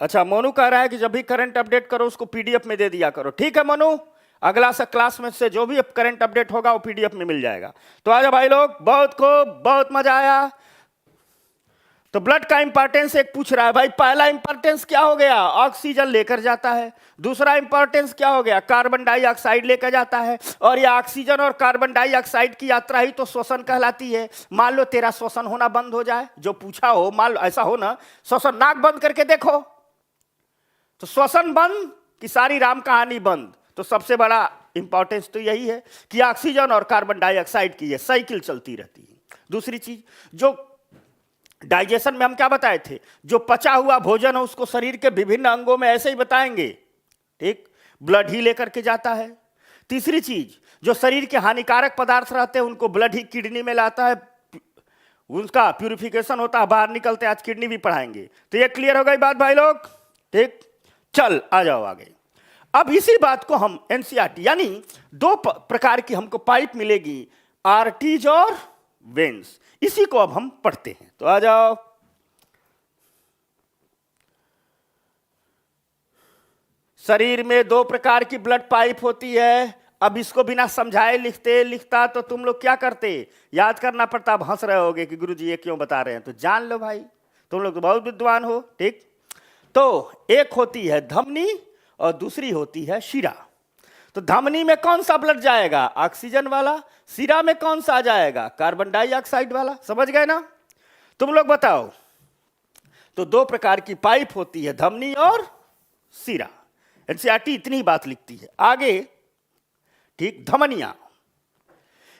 अच्छा, मोनू कह रहा है कि जब भी करंट अपडेट करो उसको पीडीएफ में दे दिया करो। ठीक है मोनू, अगला सा क्लास में से जो भी करंट अपडेट होगा वो पीडीएफ में मिल जाएगा। तो आजा भाई लोग, बहुत खूब, बहुत मजा आया। तो ब्लड का इंपॉर्टेंस एक पूछ रहा है भाई। पहला इंपॉर्टेंस क्या हो गया? ऑक्सीजन लेकर जाता है। दूसरा इंपॉर्टेंस क्या हो गया? कार्बन डाइऑक्साइड लेकर जाता है। और ये ऑक्सीजन और कार्बन डाइऑक्साइड की यात्रा ही तो श्वसन कहलाती है। मान लो तेरा श्वसन होना बंद हो जाए, जो पूछा हो, मान लो ऐसा हो ना, श्वसन, नाक बंद करके देखो, तो श्वसन बंद कि सारी राम कहानी बंद। तो सबसे बड़ा इंपॉर्टेंस तो यही है कि ऑक्सीजन और कार्बन डाइऑक्साइड की ये साइकिल चलती रहती है। दूसरी चीज, जो डाइजेशन में हम क्या बताए थे, जो पचा हुआ भोजन है उसको शरीर के विभिन्न अंगों में ऐसे ही बताएंगे। ठीक, ब्लड ही लेकर के जाता है। तीसरी चीज, जो शरीर के हानिकारक पदार्थ रहते हैं उनको ब्लड ही किडनी में लाता है, उनका प्यूरिफिकेशन होता है, बाहर निकलते हैं। आज किडनी भी पढ़ाएंगे। तो ये क्लियर हो गई बात भाई लोग? ठीक, चल आ जाओ आगे। अब इसी बात को हम एनसीईआरटी, यानी 2 प्रकार की हमको पाइप मिलेगी, आर्टरीज और वेन्स, इसी को अब हम पढ़ते हैं। तो आ जाओ। शरीर में 2 प्रकार की ब्लड पाइप होती है। अब इसको बिना समझाए लिखता तो तुम लोग क्या करते, याद करना पड़ता। अब हंस रहे होगे कि गुरुजी ये क्यों बता रहे हैं, तो जान लो भाई, तुम लोग तो बहुत विद्वान हो। ठीक, तो एक होती है धमनी और दूसरी होती है शिरा। तो धमनी में कौन सा ब्लड जाएगा? ऑक्सीजन वाला। शिरा में कौन सा जाएगा? कार्बन डाइऑक्साइड वाला। समझ गए ना? तुम लोग बताओ। तो 2 प्रकार की पाइप होती है, धमनी और शिरा। एनसीईआरटी इतनी बात लिखती है। आगे, ठीक, धमनियां,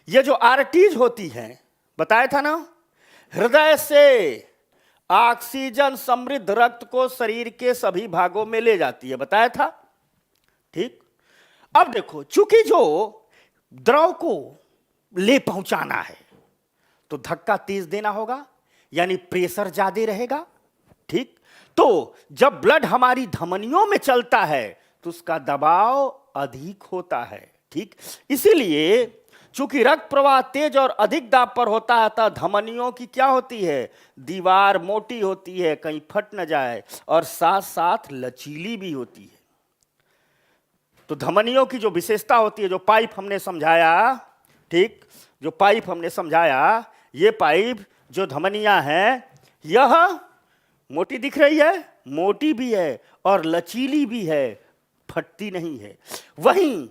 ये जो आर्टरीज होती हैं, बताया था ना, हृदय से ऑक्सीजन समृद्ध रक्त को शरीर के सभी भागों में ले जाती है, बताया था। ठीक, अब देखो, चूंकि जो द्रव को ले पहुंचाना है तो धक्का तेज देना होगा, यानी प्रेशर ज्यादा रहेगा। ठीक, तो जब ब्लड हमारी धमनियों में चलता है तो उसका दबाव अधिक होता है। ठीक, इसीलिए चूंकि रक्त प्रवाह तेज और अधिक दाब पर होता है, तो धमनियों की क्या होती है? दीवार मोटी होती है, कहीं फट न जाए, और साथ साथ लचीली भी होती है। तो धमनियों की जो विशेषता होती है, जो पाइप हमने समझाया, ठीक, जो पाइप हमने समझाया, ये पाइप जो धमनियां हैं, यह मोटी दिख रही है, मोटी भी है और लचीली भी है, फटती नहीं है। वहीं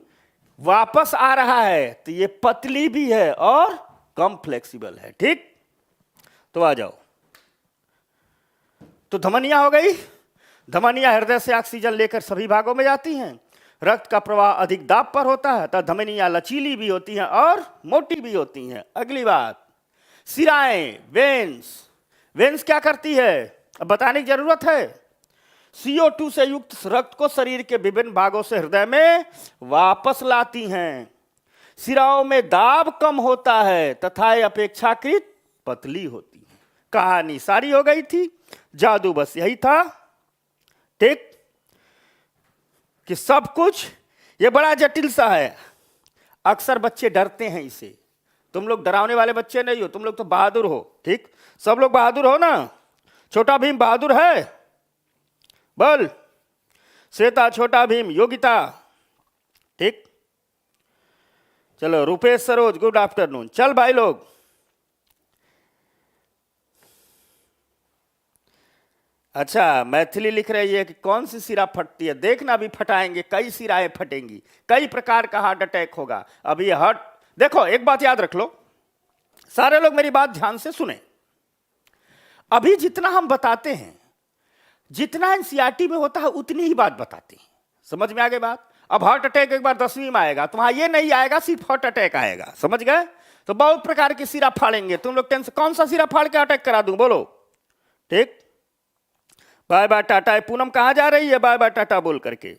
वापस आ रहा है तो ये पतली भी है और कम फ्लेक्सिबल है। ठीक, तो आ जाओ। तो धमनियां हो गई। धमनियां हृदय से ऑक्सीजन लेकर सभी भागों में जाती हैं। रक्त का प्रवाह अधिक दाब पर होता है, तो धमनियां लचीली भी होती हैं और मोटी भी होती हैं। अगली बात, सिराएं, वेन्स। वेन्स क्या करती है, अब बताने की जरूरत है। CO2 से युक्त रक्त को शरीर के विभिन्न भागों से हृदय में वापस लाती हैं। सिराओं में दाब कम होता है तथा ये अपेक्षाकृत पतली होती है। कहानी सारी हो गई थी, जादू बस यही था, ठीक, कि सब कुछ ये बड़ा जटिल सा है। अक्सर बच्चे डरते हैं इसे। तुम लोग डरावने वाले बच्चे नहीं हो, तुम लोग तो बहादुर हो, ठीक, सब लोग बहादुर हो ना। छोटा भीम बहादुर है, बोल। श्वेता, छोटा भीम, योगिता, ठीक। चलो रुपेश, सरोज, गुड आफ्टरनून। चल भाई लोग, अच्छा मैथिली लिख रही है कि कौन सी सिरा फटती है। देखना भी फटाएंगे, कई सिराएं फटेंगी, कई प्रकार का हार्ट अटैक होगा। अभी ये हार्ट, देखो एक बात याद रख लो, सारे लोग मेरी बात ध्यान से सुने। अभी जितना हम बताते हैं, जितना एनसीईआरटी में होता है उतनी ही बात बताते हैं। समझ में आ गई बात। अब हार्ट अटैक एक बार 10वीं में आएगा, तो वहां ये नहीं आएगा सिर्फ हार्ट अटैक आएगा, समझ गए। तो बहुत प्रकार की सिरा फाड़ेंगे, तुम लोग टेंशन, कौन सा सिरा फाड़ के अटैक करा दूं, बोलो, ठीक। Bye bye Tata. पूनम कहां जा रही है बाय बाय टाटा बोल करके,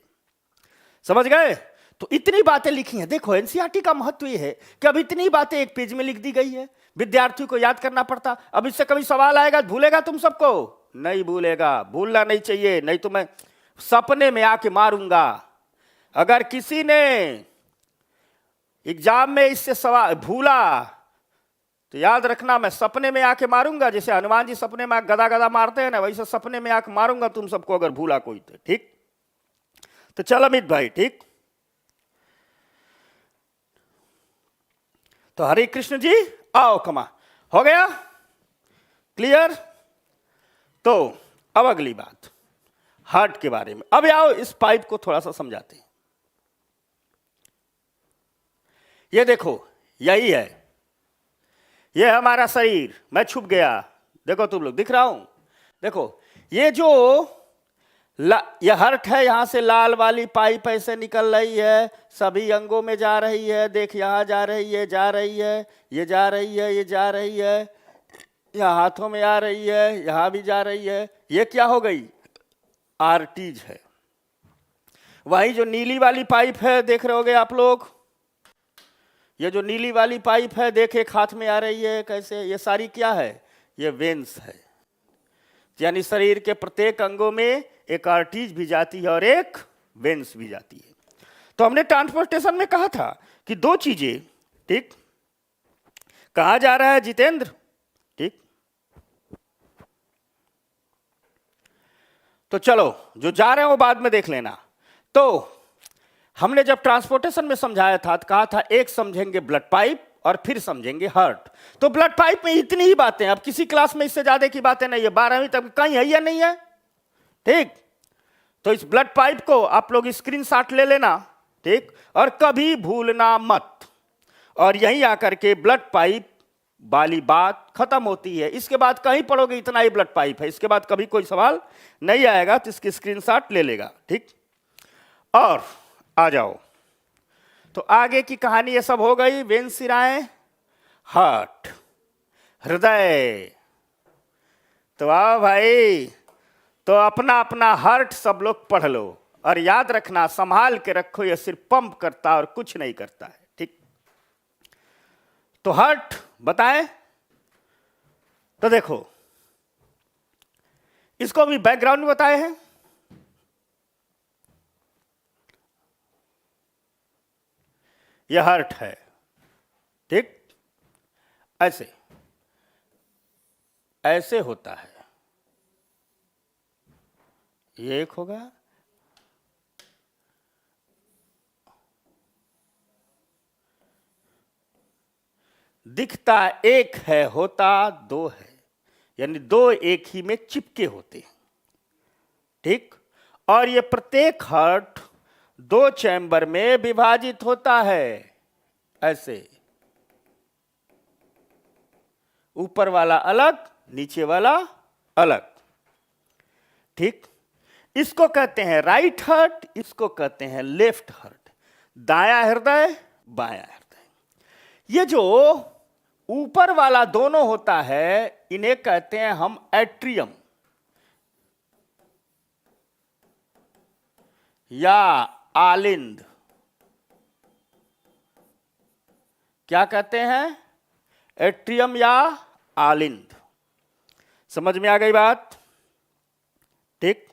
समझ गए। तो इतनी बातें लिखी हैं। देखो एनसीईआरटी का महत्व ये है कि अब इतनी बातें एक पेज में लिख दी गई है, विद्यार्थी को याद करना पड़ता। अब इससे कभी सवाल आएगा, भूलेगा तुम सबको? नहीं भूलेगा, भूलना नहीं चाहिए, नहीं तो मैं सपने में आके मारूंगा। अगर किसी ने एग्जाम में इससे सवाल भूला तो याद रखना, मैं सपने में आके मारूंगा। जैसे हनुमान जी सपने में गदा गदा मारते हैं ना, वैसे सपने में आके मारूंगा तुम सबको, अगर भूला कोई तो, ठीक। तो चल अमित भाई, ठीक। तो हरे कृष्ण जी, आओ कमा, हो गया क्लियर। तो अब अगली बात हार्ट के बारे में। अब आओ इस पाइप को थोड़ा सा समझाते हैं। ये देखो, यही है, ये हमारा शरीर। मैं छुप गया, देखो तुम लोग, दिख रहा हूं, देखो ये जो ये हार्ट है, यहां से लाल वाली पाइप ऐसे निकल रही है, सभी अंगों में जा रही है। देख यहां जा रही है, जा रही है, ये जा रही है, ये जा रही है, यहां हाथों में आ रही है, यहां भी जा रही है। ये क्या हो गई, आर्टरीज है। वही जो नीली वाली पाइप है, देख रहे होगे आप लोग, ये जो नीली वाली पाइप है, देख एक हाथ में आ रही है कैसे, ये सारी क्या है, ये वेन्स है। यानी शरीर के प्रत्येक अंगों में एक आर्टरीज भी जाती है और एक वेन्स भी जाती है। तो हमने ट्रांसपोर्टेशन में कहा था कि दो चीजें, ठीक। कहां जा रहा है जितेंद्र, ठीक। तो चलो जो जा रहे हैं वो बाद में देख लेना। तो हमने जब ट्रांसपोर्टेशन में समझाया था तो कहा था एक समझेंगे ब्लड पाइप और फिर समझेंगे हार्ट। तो ब्लड पाइप में इतनी ही बातें, अब किसी क्लास में इससे ज्यादा की बातें नहीं है, 12वीं तक कहीं है या नहीं है, ठीक। तो इस ब्लड पाइप को आप लोग स्क्रीनशॉट ले लेना, ठीक, और कभी भूलना मत। और यहीं आकर के ब्लड पाइप वाली बात खत्म होती है। इसके बाद कहीं पढ़ोगे इतना ही ब्लड पाइप है, इसके बाद कभी कोई सवाल नहीं आएगा, तो इसकी स्क्रीनशॉट ले लेगा, ठीक। और आ जाओ, तो आगे की कहानी ये सब हो गई। वेन, सिराएं, हार्ट, हृदय। तो आओ भाई, तो अपना अपना हार्ट सब लोग पढ़ लो और याद रखना, संभाल के रखो, ये सिर्फ पंप करता है और कुछ नहीं करता है, ठीक। तो हार्ट बताएं, तो देखो इसको भी बैकग्राउंड में बताए हैं। यह हार्ट है, ठीक, ऐसे ऐसे होता है। ये एक होगा, दिखता एक है, होता दो है, यानी दो एक ही में चिपके होते हैं, ठीक। और ये प्रत्येक हार्ट दो चैम्बर में विभाजित होता है, ऐसे, ऊपर वाला अलग, नीचे वाला अलग, ठीक। इसको कहते हैं राइट हार्ट, इसको कहते हैं लेफ्ट हार्ट, दायां हृदय, बायां हृदय। ये जो ऊपर वाला दोनों होता है, इन्हें कहते हैं हम एट्रियम या आलिंद। क्या कहते हैं? एट्रियम या आलिंद। समझ में आ गई बात? ठीक,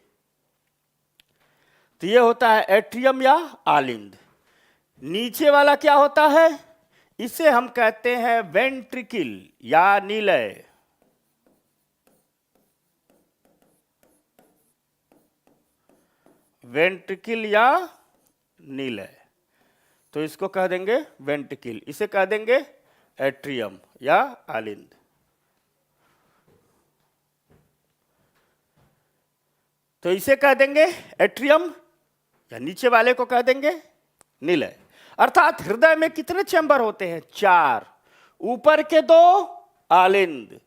तो ये होता है एट्रियम या आलिंद। नीचे वाला क्या होता है? इसे हम कहते हैं वेंट्रिकल या निलय। वेंट्रिकल या निलय, तो इसको कह देंगे वेंट्रिकल, इसे कह देंगे एट्रियम या आलिंद। तो इसे कह देंगे एट्रियम या नीचे वाले को कह देंगे निलय। अर्थात हृदय में कितने चैम्बर होते हैं? 4। ऊपर के 2 आलिंद,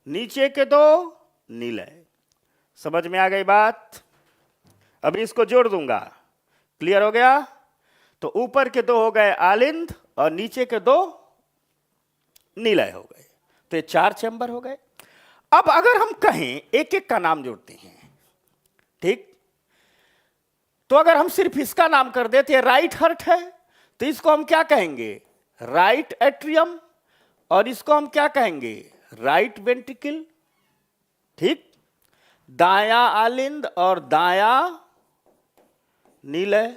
नीचे के 2 निलय। समझ में आ गई बात? अभी इसको जोड़ दूंगा, क्लियर हो गया? तो ऊपर के 2 हो गए आलिंद और नीचे के 2 निलय हो गए, तो ये 4 चैम्बर हो गए। अब अगर हम कहें, एक एक का नाम जोड़ते हैं, ठीक? तो अगर हम सिर्फ इसका नाम कर देते हैं, राइट हार्ट है, तो इसको हम क्या कहेंगे? Right atrium. और इसको हम क्या कहेंगे? Right ventricle. ठीक, दाया आलिंद और दाया निलय।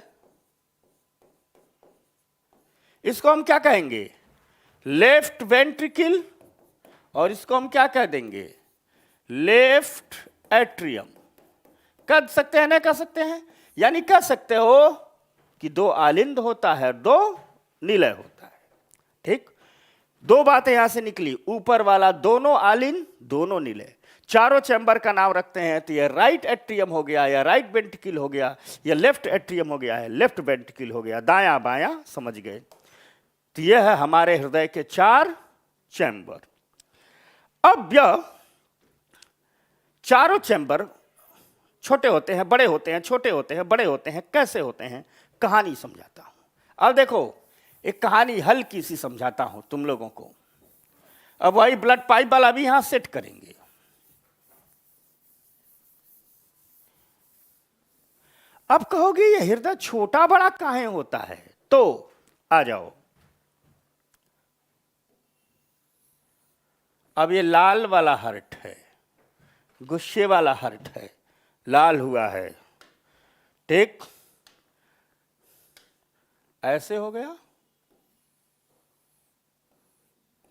इसको हम क्या कहेंगे? Left ventricle. और इसको हम क्या कह देंगे? Left atrium. कह सकते हैं ना? कह सकते हैं, यानी कह सकते हो कि 2 आलिंद होता है, 2 निलय होता है। ठीक, 2 बातें यहां से निकली, ऊपर वाला दोनों आलिंद, दोनों निलय। चारों चैम्बर का नाम रखते हैं, तो ये राइट एट्रियम हो गया, या राइट वेंट्रिकल हो गया, या लेफ्ट एट्रियम हो गया है, लेफ्ट वेंट्रिकल हो गया, दायां बायां, समझ गए? तो यह है हमारे हृदय के 4 चैम्बर। अब यह चारों चैम्बर छोटे होते हैं, बड़े होते हैं, छोटे होते हैं, बड़े होते हैं। कैसे होते हैं? कहानी समझाता हूं। अब देखो, एक कहानी हल्की सी समझाता हूं तुम लोगों को। अब वही ब्लड पाइप वाला भी यहां सेट करेंगे। अब कहोगे ये हृदय छोटा बड़ा काहे होता है? तो आ जाओ, अब ये लाल वाला हार्ट है, गुस्से वाला हार्ट है, लाल हुआ है, ठीक? ऐसे हो गया,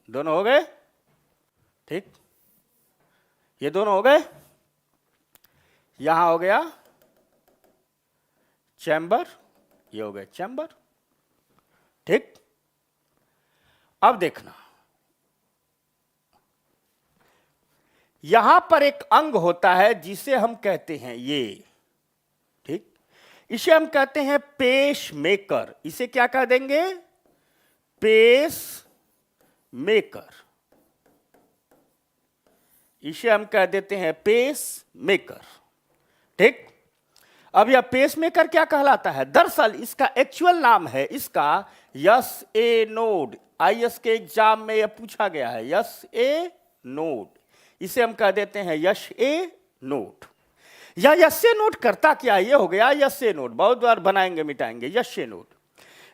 दोनों हो गए, ठीक? ये दोनों हो गए, यहां हो गया चैम्बर, ये हो गए चैम्बर, ठीक? अब देखना, यहां पर एक अंग होता है जिसे हम कहते हैं ये, ठीक? इसे हम कहते हैं पेस मेकर। इसे क्या कह देंगे? Pacemaker. इसे हम कह देते हैं पेस मेकर, ठीक? अब यह पेस मेकर क्या कहलाता है? दरअसल इसका एक्चुअल नाम है, इसका यस ए नोड। आईएएस के एग्जाम में यह पूछा गया है, यस ए नोड। इसे हम कह देते हैं यश ए नोड। या यश ए नोड करता क्या? ये हो गया यश ए नोड, बहुत बार बनाएंगे मिटाएंगे। यश ए नोड,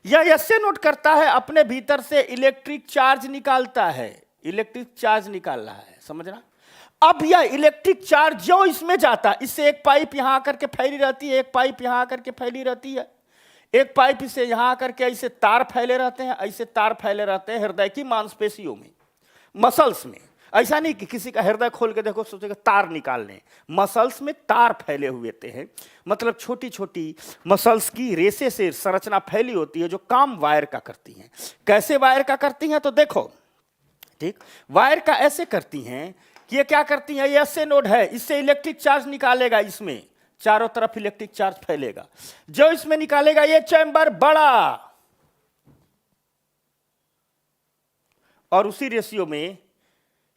या यश ए नोड करता है, अपने भीतर से इलेक्ट्रिक चार्ज निकालता है। इलेक्ट्रिक चार्ज निकाल रहा है, समझना? अब यह इलेक्ट्रिक चार्ज जो इसमें जाता है, इससे एक पाइप यहां आकर के फैली रहती है, एक पाइप यहां आकर के फैली रहती है, एक पाइप इसे यहां आकर के ऐसे तार फैले रहते हैं, ऐसे तार फैले रहते हैं हृदय की मांसपेशियों में, मसल्स में। ऐसा नहीं कि किसी का हृदय खोल के देखो सोचेगा तार निकालने, मसल्स में तार फैले हुए हैं। मतलब छोटी छोटी मसल्स की रेसे से संरचना फैली होती है जो काम वायर का करती हैं। कैसे वायर का करती हैं? तो देखो, ठीक, वायर का ऐसे करती हैं कि ये क्या करती है, ये ऐसे नोड है, इससे इलेक्ट्रिक चार्ज निकालेगा, इसमें चारों तरफ इलेक्ट्रिक चार्ज फैलेगा। जो इसमें निकालेगा ये चैम्बर बड़ा, और उसी रेशियो में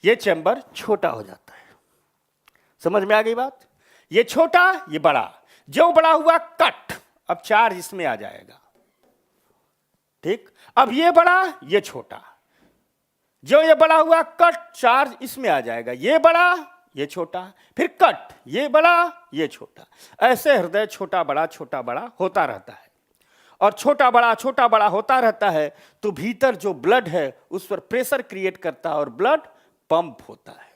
ये चैम्बर छोटा हो जाता है। समझ में आ गई बात? ये छोटा, ये बड़ा, जो बड़ा हुआ कट, अब चार्ज इसमें आ जाएगा, ठीक? अब ये बड़ा, ये छोटा, जो ये बड़ा हुआ कट, चार्ज इसमें आ जाएगा, ये बड़ा ये छोटा, फिर कट, ये बड़ा ये छोटा। ऐसे हृदय छोटा बड़ा होता रहता है, और छोटा बड़ा होता रहता है, तो भीतर जो ब्लड है उस पर प्रेशर क्रिएट करता है और ब्लड पंप होता है।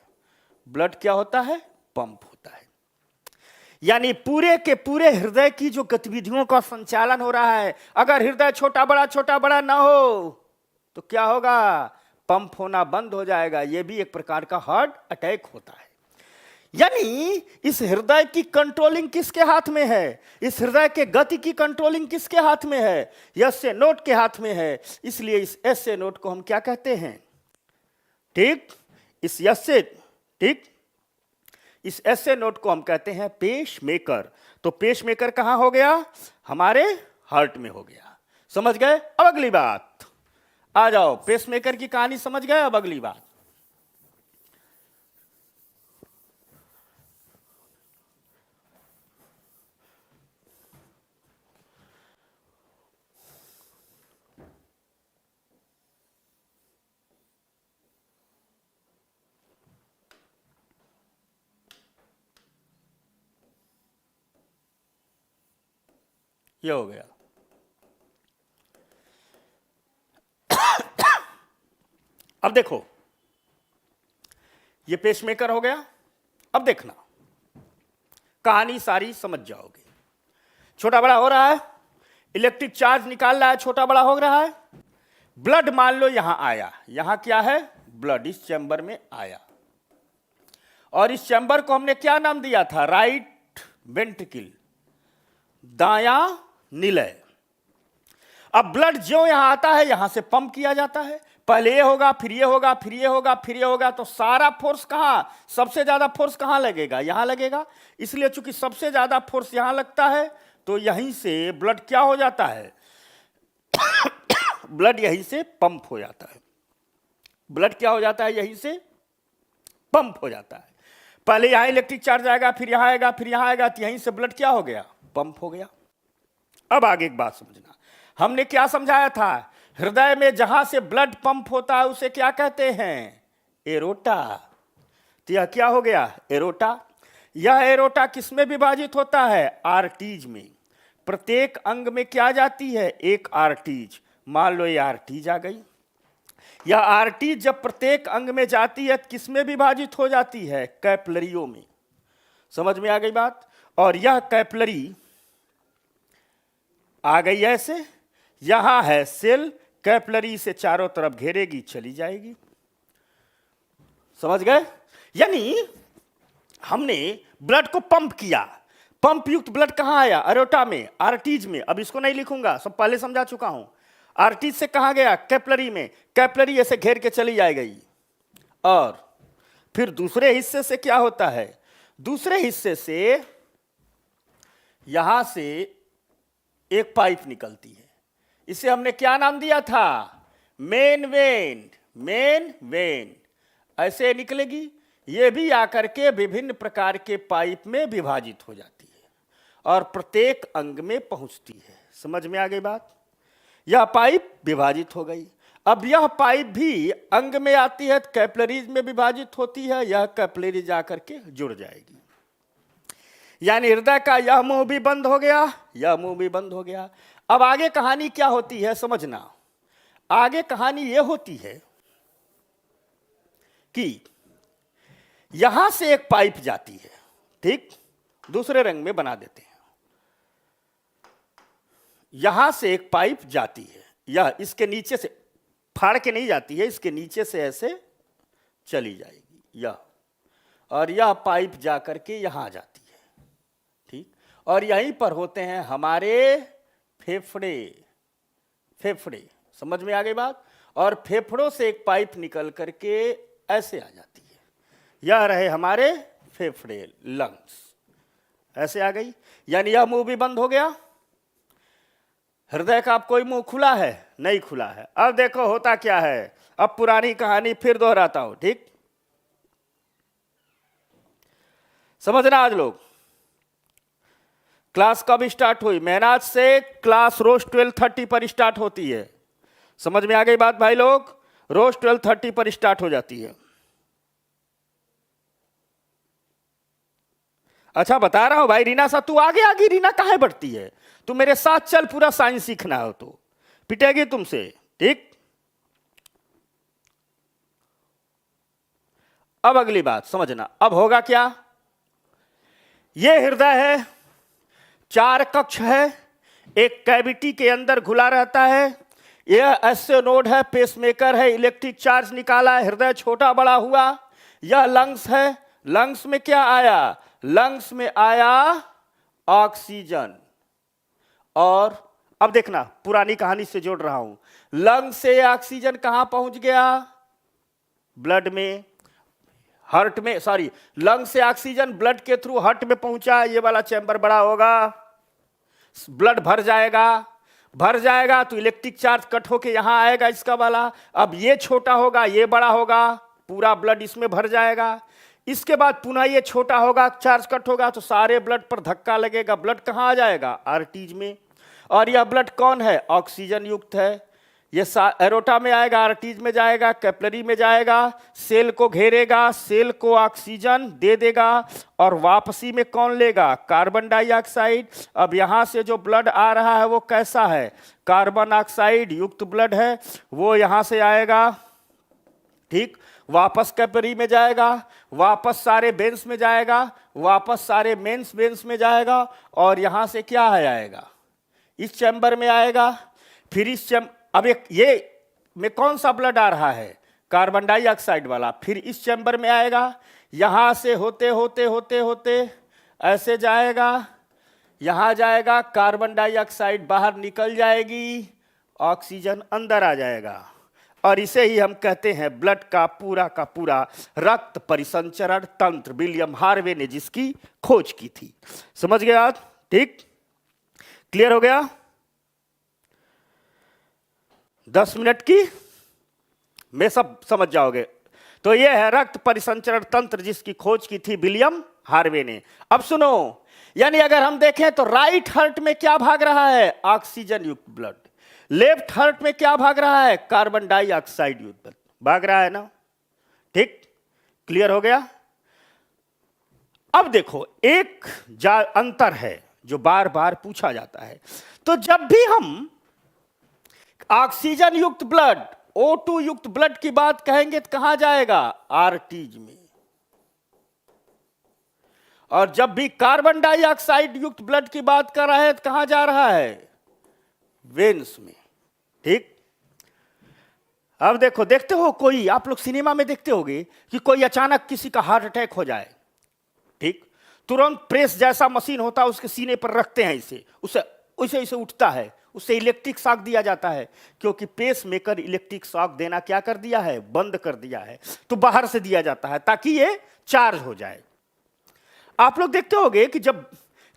ब्लड क्या होता है? पंप होता है। यानी पूरे के पूरे हृदय की जो गतिविधियों का संचालन हो रहा है, अगर हृदय छोटा बड़ा ना हो तो क्या होगा? पंप होना बंद हो जाएगा। यह भी एक प्रकार का हार्ट अटैक होता है। यानी इस हृदय की कंट्रोलिंग किसके हाथ में है? इस हृदय के गति की कंट्रोलिंग किसके हाथ में है? एस ए नोड के हाथ में है। इसलिए इस एस ए नोड को हम क्या कहते हैं? ठीक, इस इस एस ए नोड को हम कहते हैं पेस मेकर। तो पेस मेकर कहां हो गया? हमारे हार्ट में हो गया। समझ गए? अब अगली बात आ जाओ, पेस मेकर की कहानी समझ गए। अब अगली बात, ये हो गया। अब देखो, ये पेसमेकर हो गया। अब देखना, कहानी सारी समझ जाओगे। छोटा बड़ा हो रहा है, इलेक्ट्रिक चार्ज निकाल रहा है, छोटा बड़ा हो रहा है। ब्लड मान लो यहां आया, यहां क्या है? ब्लड इस चैम्बर में आया, और इस चैम्बर को हमने क्या नाम दिया था? राइट वेंट्रिकल, दाया निलय। अब ब्लड जो यहां आता है, यहां से पंप किया जाता है। पहले ये होगा, फिर ये होगा, फिर ये होगा, फिर ये होगा। तो सारा फोर्स कहां, सबसे ज्यादा फोर्स कहां लगेगा? यहां लगेगा। इसलिए चूंकि सबसे ज्यादा फोर्स यहां लगता है, तो यहीं से ब्लड क्या हो जाता है? ब्लड यहीं से पंप हो जाता है। ब्लड क्या हो जाता है? यहीं से पंप हो जाता है। पहले यहां इलेक्ट्रिक चार्ज आएगा, फिर यहां आएगा, फिर यहां आएगा, तो यहीं से ब्लड क्या हो गया? पंप हो गया। अब आगे एक बात समझना, हमने क्या समझाया था? हृदय में जहां से ब्लड पंप होता है उसे क्या कहते हैं? एरोटा। तो यह क्या हो गया? एरोटा। यह एरोटा किसमें विभाजित होता है? आर्टीज में। प्रत्येक अंग में क्या जाती है? एक आर्टीज। मान लो ये आर्टीज आ गई। यह आर्टीज जब प्रत्येक अंग में जाती है, किसमें विभाजित हो जाती है? कैपिलरियों में। समझ में आ गई बात? और यह कैपिलरी आ गई ऐसे, यहां है सेल, कैपिलरी से चारों तरफ घेरेगी, चली जाएगी। समझ गए? यानी हमने ब्लड को पंप किया। पंप युक्त ब्लड कहां आया? एरोटा में, आर्टीज में। अब इसको नहीं लिखूंगा, सब पहले समझा चुका हूं। आर्टीज से कहां गया? कैपिलरी में। कैपिलरी ऐसे घेर के चली जाएगी। और फिर दूसरे हिस्से से क्या होता है? दूसरे हिस्से से यहां से एक पाइप निकलती है। इसे हमने क्या नाम दिया था? Main vein. मेन वेन ऐसे निकलेगी, ये भी आकर के विभिन्न प्रकार के पाइप में विभाजित हो जाती है और प्रत्येक अंग में पहुंचती है। समझ में आ गई बात? यह पाइप विभाजित हो गई। अब यह पाइप भी अंग में आती है, कैपिलरीज में विभाजित होती है। यह कैपिलरीज आकर के जुड़ जाएगी। यानी हृदय का यह मुंह भी बंद हो गया, यह मुंह भी बंद हो गया। अब आगे कहानी क्या होती है समझना। आगे कहानी यह होती है कि यहां से एक पाइप जाती है, ठीक, दूसरे रंग में बना देते हैं। यहां से एक पाइप जाती है, यह इसके नीचे से फाड़ के नहीं जाती है, इसके नीचे से ऐसे चली जाएगी यह, और यह पाइप जाकर के यहां जाती है, ठीक। और यहीं पर होते हैं हमारे फेफड़े। फेफड़े समझ में आ गई बात? और फेफड़ों से एक पाइप निकल करके ऐसे आ जाती है, यह रहे हमारे फेफड़े, लंग्स। ऐसे आ गई, यानी यह मुंह भी बंद हो गया। हृदय का अब कोई मुंह खुला है? नहीं खुला है। अब देखो होता क्या है, अब पुरानी कहानी फिर दोहराता हूं, ठीक। समझना आज लोग, क्लास कब स्टार्ट हुई? मेहनत से क्लास रोज 12:30 पर स्टार्ट होती है। समझ में आ गई बात भाई लोग? रोज 12:30 पर स्टार्ट हो जाती है। अच्छा बता रहा हूं भाई रीना सा, तू आगे आगे रीना काहे बढ़ती है? तू मेरे साथ चल, पूरा साइंस सीखना हो तो पिटेगी तुमसे, ठीक? अब अगली बात समझना, अब होगा क्या? ये हृदय है, 4 कक्ष है, एक कैविटी के अंदर घुला रहता है। यह एसओ नोड है, पेसमेकर है, इलेक्ट्रिक चार्ज निकाला है, हृदय छोटा बड़ा हुआ। यह लंग्स है, लंग्स में क्या आया? लंग्स में आया ऑक्सीजन। और अब देखना, पुरानी कहानी से जोड़ रहा हूं, लंग्स से ऑक्सीजन कहां पहुंच गया? ब्लड में, हार्ट में, सॉरी, लंग से ऑक्सीजन ब्लड के थ्रू हार्ट में पहुंचा। ये वाला चैम्बर बड़ा होगा, ब्लड भर जाएगा, भर जाएगा तो इलेक्ट्रिक चार्ज कट होके यहां आएगा इसका वाला। अब ये छोटा होगा, ये बड़ा होगा, पूरा ब्लड इसमें भर जाएगा। इसके बाद पुनः ये छोटा होगा, चार्ज कट होगा तो सारे ब्लड पर धक्का लगेगा, ब्लड कहां आ जाएगा? आर्टरीज में। और यह ब्लड कौन है? ऑक्सीजन युक्त है। ये एरोटा में आएगा, आर्टरीज में जाएगा, कैपिलरी में जाएगा, सेल को घेरेगा, सेल को ऑक्सीजन दे देगा और वापसी में कौन लेगा? Carbon dioxide. अब यहां से जो ब्लड आ रहा है वो कैसा है? कार्बन ऑक्साइड युक्त ब्लड है, वो यहां से आएगा, ठीक, वापस कैपिलरी में जाएगा, वापस सारे वेन्स में जाएगा, वापस सारे मेंस वेन्स में जाएगा और यहां से क्या है आएगा? इस चैम्बर में आएगा। फिर इस अब एक ये में कौन सा ब्लड आ रहा है? कार्बन डाइऑक्साइड वाला। फिर इस चैम्बर में आएगा, यहां से होते होते होते होते ऐसे जाएगा, यहां जाएगा, कार्बन डाइऑक्साइड बाहर निकल जाएगी, ऑक्सीजन अंदर आ जाएगा। और इसे ही हम कहते हैं ब्लड का पूरा रक्त परिसंचरण तंत्र। विलियम हार्वे ने जिसकी खोज की थी। समझ गए आप? ठीक, क्लियर हो गया? 10 मिनट की में सब समझ जाओगे। तो यह है रक्त परिसंचरण तंत्र जिसकी खोज की थी विलियम हार्वे ने। अब सुनो, यानी अगर हम देखें तो राइट हार्ट में क्या भाग रहा है? ऑक्सीजन युक्त ब्लड। लेफ्ट हार्ट में क्या भाग रहा है? कार्बन डाइऑक्साइड युक्त ब्लड भाग रहा है ना। ठीक, क्लियर हो गया? अब देखो, एक अंतर है जो बार बार पूछा जाता है। तो जब भी हम ऑक्सीजन युक्त ब्लड, O2 युक्त ब्लड की बात कहेंगे तो कहां जाएगा? आर्टरीज में। और जब भी कार्बन डाइऑक्साइड युक्त ब्लड की बात कर रहे हैं तो कहां जा रहा है? वेन्स में। ठीक, अब देखो, देखते हो कोई, आप लोग सिनेमा में देखते होगे कि कोई अचानक किसी का हार्ट अटैक हो जाए, ठीक, तुरंत प्रेस जैसा मशीन होता है उसके सीने पर रखते हैं, इसे उसे उठता है, उससे इलेक्ट्रिक शॉक दिया जाता है। क्योंकि पेस मेकर इलेक्ट्रिक शॉक देना क्या कर दिया है? बंद कर दिया है। तो बाहर से दिया जाता है ताकि ये चार्ज हो जाए। आप लोग देखते होंगे कि जब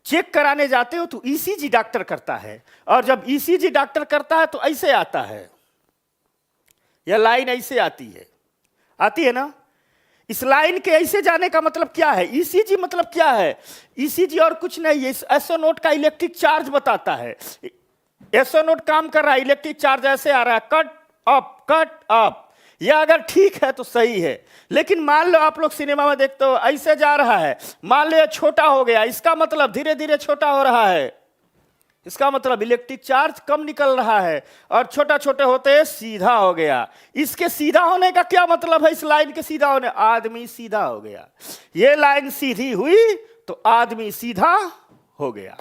चेक कराने जाते हो तो ईसीजी डॉक्टर करता है, और जब ईसीजी डॉक्टर करता है तो ऐसे आता है, यह लाइन ऐसे आती है ना। इस लाइन के ऐसे जाने का मतलब क्या है? ईसीजी मतलब क्या है? ईसीजी और कुछ नहीं है, एसओ नोड का इलेक्ट्रिक चार्ज बताता है। एसओ नोड काम कर रहा है, इलेक्ट्रिक चार्ज ऐसे आ रहा है, कट अप। यह अगर ठीक है तो सही है, लेकिन मान लो आप लोग सिनेमा में देखते हो ऐसे जा रहा है, मान लो छोटा हो गया, इसका मतलब धीरे धीरे छोटा हो रहा है, इसका मतलब इलेक्ट्रिक चार्ज कम निकल रहा है, और छोटा छोटे होते सीधा हो गया। इसके सीधा होने का क्या मतलब है? इस लाइन के सीधा होने, आदमी सीधा हो गया। ये लाइन सीधी हुई तो आदमी सीधा हो गया।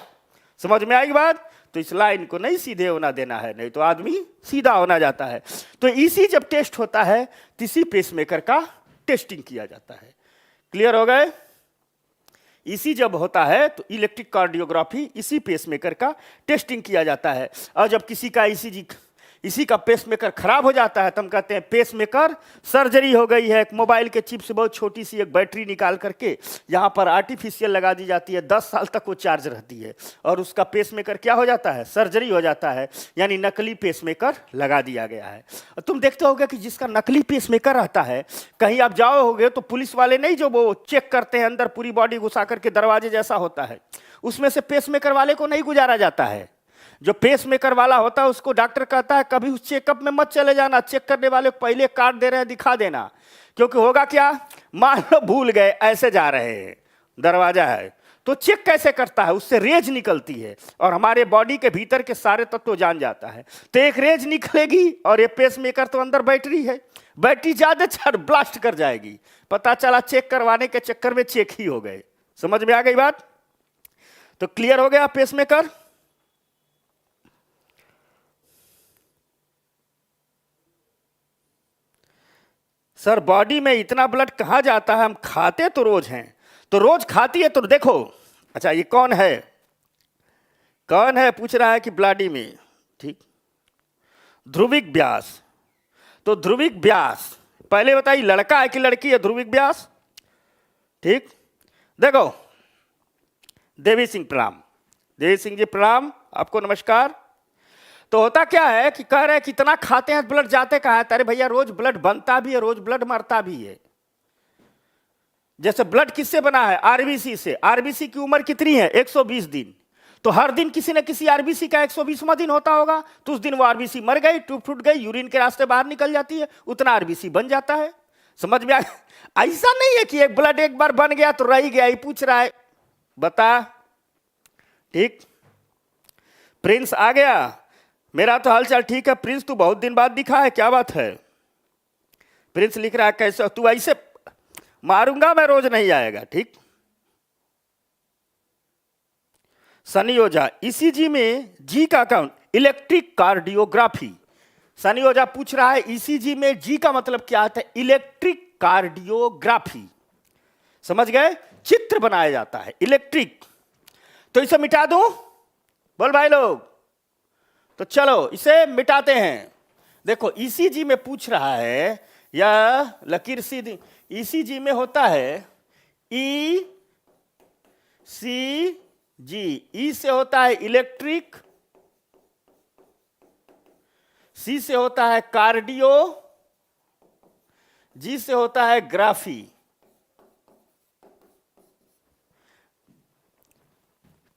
समझ में आई बात? तो इस लाइन को नहीं सीधे होना देना है, नहीं तो आदमी सीधा होना जाता है। तो इसी जब टेस्ट होता है तो इसी पेसमेकर का टेस्टिंग किया जाता है। क्लियर हो गए? इसी जब होता है तो इलेक्ट्रिक कार्डियोग्राफी, इसी पेसमेकर का टेस्टिंग किया जाता है। और जब किसी का इसी का पेसमेकर खराब हो जाता है तो हम कहते हैं पेसमेकर सर्जरी हो गई है। एक मोबाइल के चिप से बहुत छोटी सी एक बैटरी निकाल करके यहाँ पर आर्टिफिशियल लगा दी जाती है, 10 साल तक वो चार्ज रहती है, और उसका पेसमेकर क्या हो जाता है? सर्जरी हो जाता है, यानी नकली पेसमेकर लगा दिया गया है। और तुम देखते होगे कि जिसका नकली पेसमेकर रहता है, कहीं आप जाओगे तो पुलिस वाले नहीं जो वो चेक करते हैं अंदर पूरी बॉडी घुसा करके, दरवाजे जैसा होता है, उसमें से पेसमेकर वाले को नहीं गुजारा जाता है। जो पेस मेकर वाला होता है उसको डॉक्टर कहता है कभी उस चेकअप में मत चले जाना, चेक करने वाले को पहले कार्ड दे रहे हैं दिखा देना, क्योंकि होगा क्या, मान लो भूल गए ऐसे जा रहे हैं, दरवाजा है तो चेक कैसे करता है, उससे रेज निकलती है और हमारे बॉडी के भीतर के सारे तत्व जान जाता है। तो एक रेज निकलेगी और ये पेस मेकर तो अंदर बैटरी है, बैटरी ज्यादा चार ब्लास्ट कर जाएगी, पता चला चेक करवाने के चक्कर में चेक ही हो गए। समझ में आ गई बात? तो क्लियर हो गया पेस मेकर। सर बॉडी में इतना ब्लड कहां जाता है, हम खाते तो रोज हैं, तो रोज खाती है तो देखो। अच्छा ये कौन है, कौन है पूछ रहा है कि ब्लडी में, ठीक, ध्रुविक व्यास। तो ध्रुविक व्यास पहले बताइए लड़का है कि लड़की है ध्रुविक व्यास? ठीक, देखो देवी सिंह प्रणाम, देवी सिंह जी प्रणाम, आपको नमस्कार। तो होता क्या है कि कह रहे हैं कितना खाते हैं ब्लड जाते कहाँ है, अरे भैया रोज ब्लड बनता भी है, रोज ब्लड मरता भी है। जैसे ब्लड किससे बना है, आरबीसी से। आरबीसी की उम्र कितनी है, 120 दिन। तो हर दिन किसी न किसी आरबीसी का 120वां दिन होता होगा, तो उस दिन वो आरबीसी मर गई, टूट फूट गई, यूरिन के रास्ते बाहर निकल जाती है, उतना आरबीसी बन जाता है। समझ में आ? ऐसा नहीं है कि एक ब्लड एक बार बन गया तो रह गया, ही पूछ रहा है बता। ठीक, प्रिंस आ गया, मेरा तो हालचाल ठीक है। प्रिंस तू बहुत दिन बाद दिखा है, क्या बात है? प्रिंस लिख रहा है कैसे, तू ऐसे मारूंगा मैं, रोज नहीं आएगा। ठीक, सनी ओझा ईसीजी में जी का काउंट, इलेक्ट्रिक कार्डियोग्राफी। सनी ओझा पूछ रहा है ईसीजी में जी का मतलब क्या आता है, इलेक्ट्रिक कार्डियोग्राफी। समझ गए, चित्र बनाया जाता है इलेक्ट्रिक। तो इसे मिटा दूं, बोल भाई लोग? तो चलो इसे मिटाते हैं। देखो ईसीजी में पूछ रहा है, या लकीर सीधी, ईसीजी में होता है ई सी जी, ई से होता है इलेक्ट्रिक, सी से होता है कार्डियो, जी से होता है ग्राफी।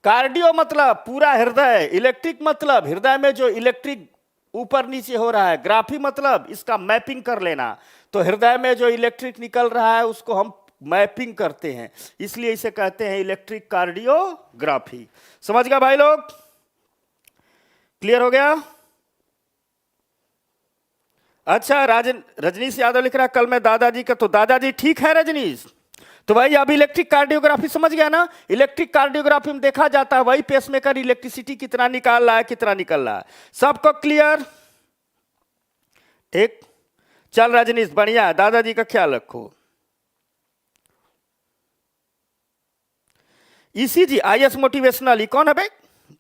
कार्डियो मतलब पूरा हृदय, इलेक्ट्रिक मतलब हृदय में जो इलेक्ट्रिक ऊपर नीचे हो रहा है, ग्राफी मतलब इसका मैपिंग कर लेना। तो हृदय में जो इलेक्ट्रिक निकल रहा है उसको हम मैपिंग करते हैं, इसलिए इसे कहते हैं इलेक्ट्रिक कार्डियोग्राफी। समझ गया भाई लोग? क्लियर हो गया? अच्छा रजनीश यादव लिख रहा है कल मैं दादाजी का, तो दादाजी ठीक है रजनीश? तो भाई अब इलेक्ट्रिक कार्डियोग्राफी समझ गया ना? इलेक्ट्रिक कार्डियोग्राफी में देखा जाता है वही पेसमेकर इलेक्ट्रिसिटी कितना निकाल रहा है, कितना निकल रहा है। सबको क्लियर? ठीक, चल रजनीश बढ़िया है, दादाजी का ख्याल रखो। ईसीजी आईएस मोटिवेशनल, कौन है भाई?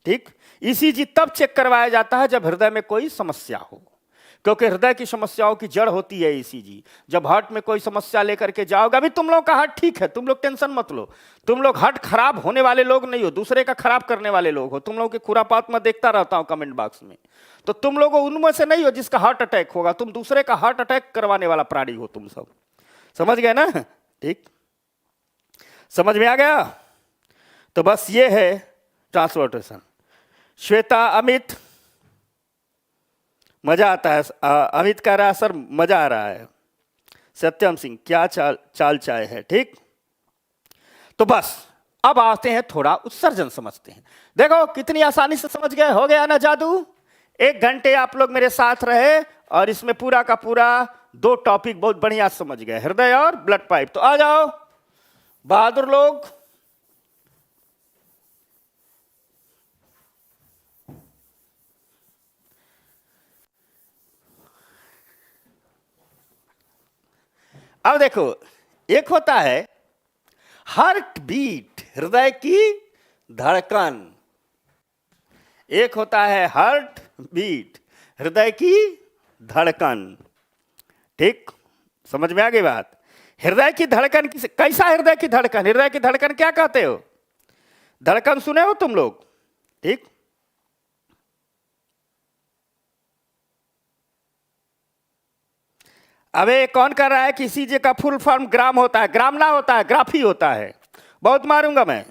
ठीक, ईसीजी तब चेक करवाया जाता है जब हृदय में कोई समस्या हो, क्योंकि हृदय की समस्याओं की जड़ होती है ईसीजी। जब हार्ट में कोई समस्या लेकर के जाओगे, अभी तुम लोग का हार्ट ठीक है, तुम लोग टेंशन मत लो, तुम लोग हार्ट खराब होने वाले लोग नहीं हो, दूसरे का खराब करने वाले लोग हो। तुम लोगों के खुरापात में देखता रहता हूं कमेंट बॉक्स में, तो तुम लोग उनमें से नहीं हो जिसका हार्ट अटैक होगा, तुम दूसरे का हार्ट अटैक करवाने वाला प्राणी हो तुम सब। समझ गए ना? ठीक, समझ में आ गया? तो बस ये है ट्रांसपोर्टेशन। श्वेता, अमित, मजा आता है। अमित कह रहा है सर मजा आ रहा है। सत्यम सिंह, क्या चाल चाय है। ठीक, तो बस अब आते हैं थोड़ा उत्सर्जन समझते हैं। देखो कितनी आसानी से समझ गए, हो गया ना जादू? 1 घंटे आप लोग मेरे साथ रहे और इसमें पूरा का पूरा 2 टॉपिक बहुत बढ़िया समझ गए, हृदय और ब्लड पाइप। तो आ जाओ बहादुर लोग। अब देखो, एक होता है हार्ट बीट, हृदय की धड़कन, एक होता है हार्ट बीट, हृदय की धड़कन। ठीक, समझ में आ गई बात? हृदय की धड़कन कैसा हृदय की धड़कन? हृदय की धड़कन क्या कहते हो? धड़कन सुने हो तुम लोग? ठीक, अबे कौन कर रहा है कि सीजे का फुल फॉर्म ग्राम होता है? ग्राम ना होता है, ग्राफी होता है। बहुत मारूंगा मैं।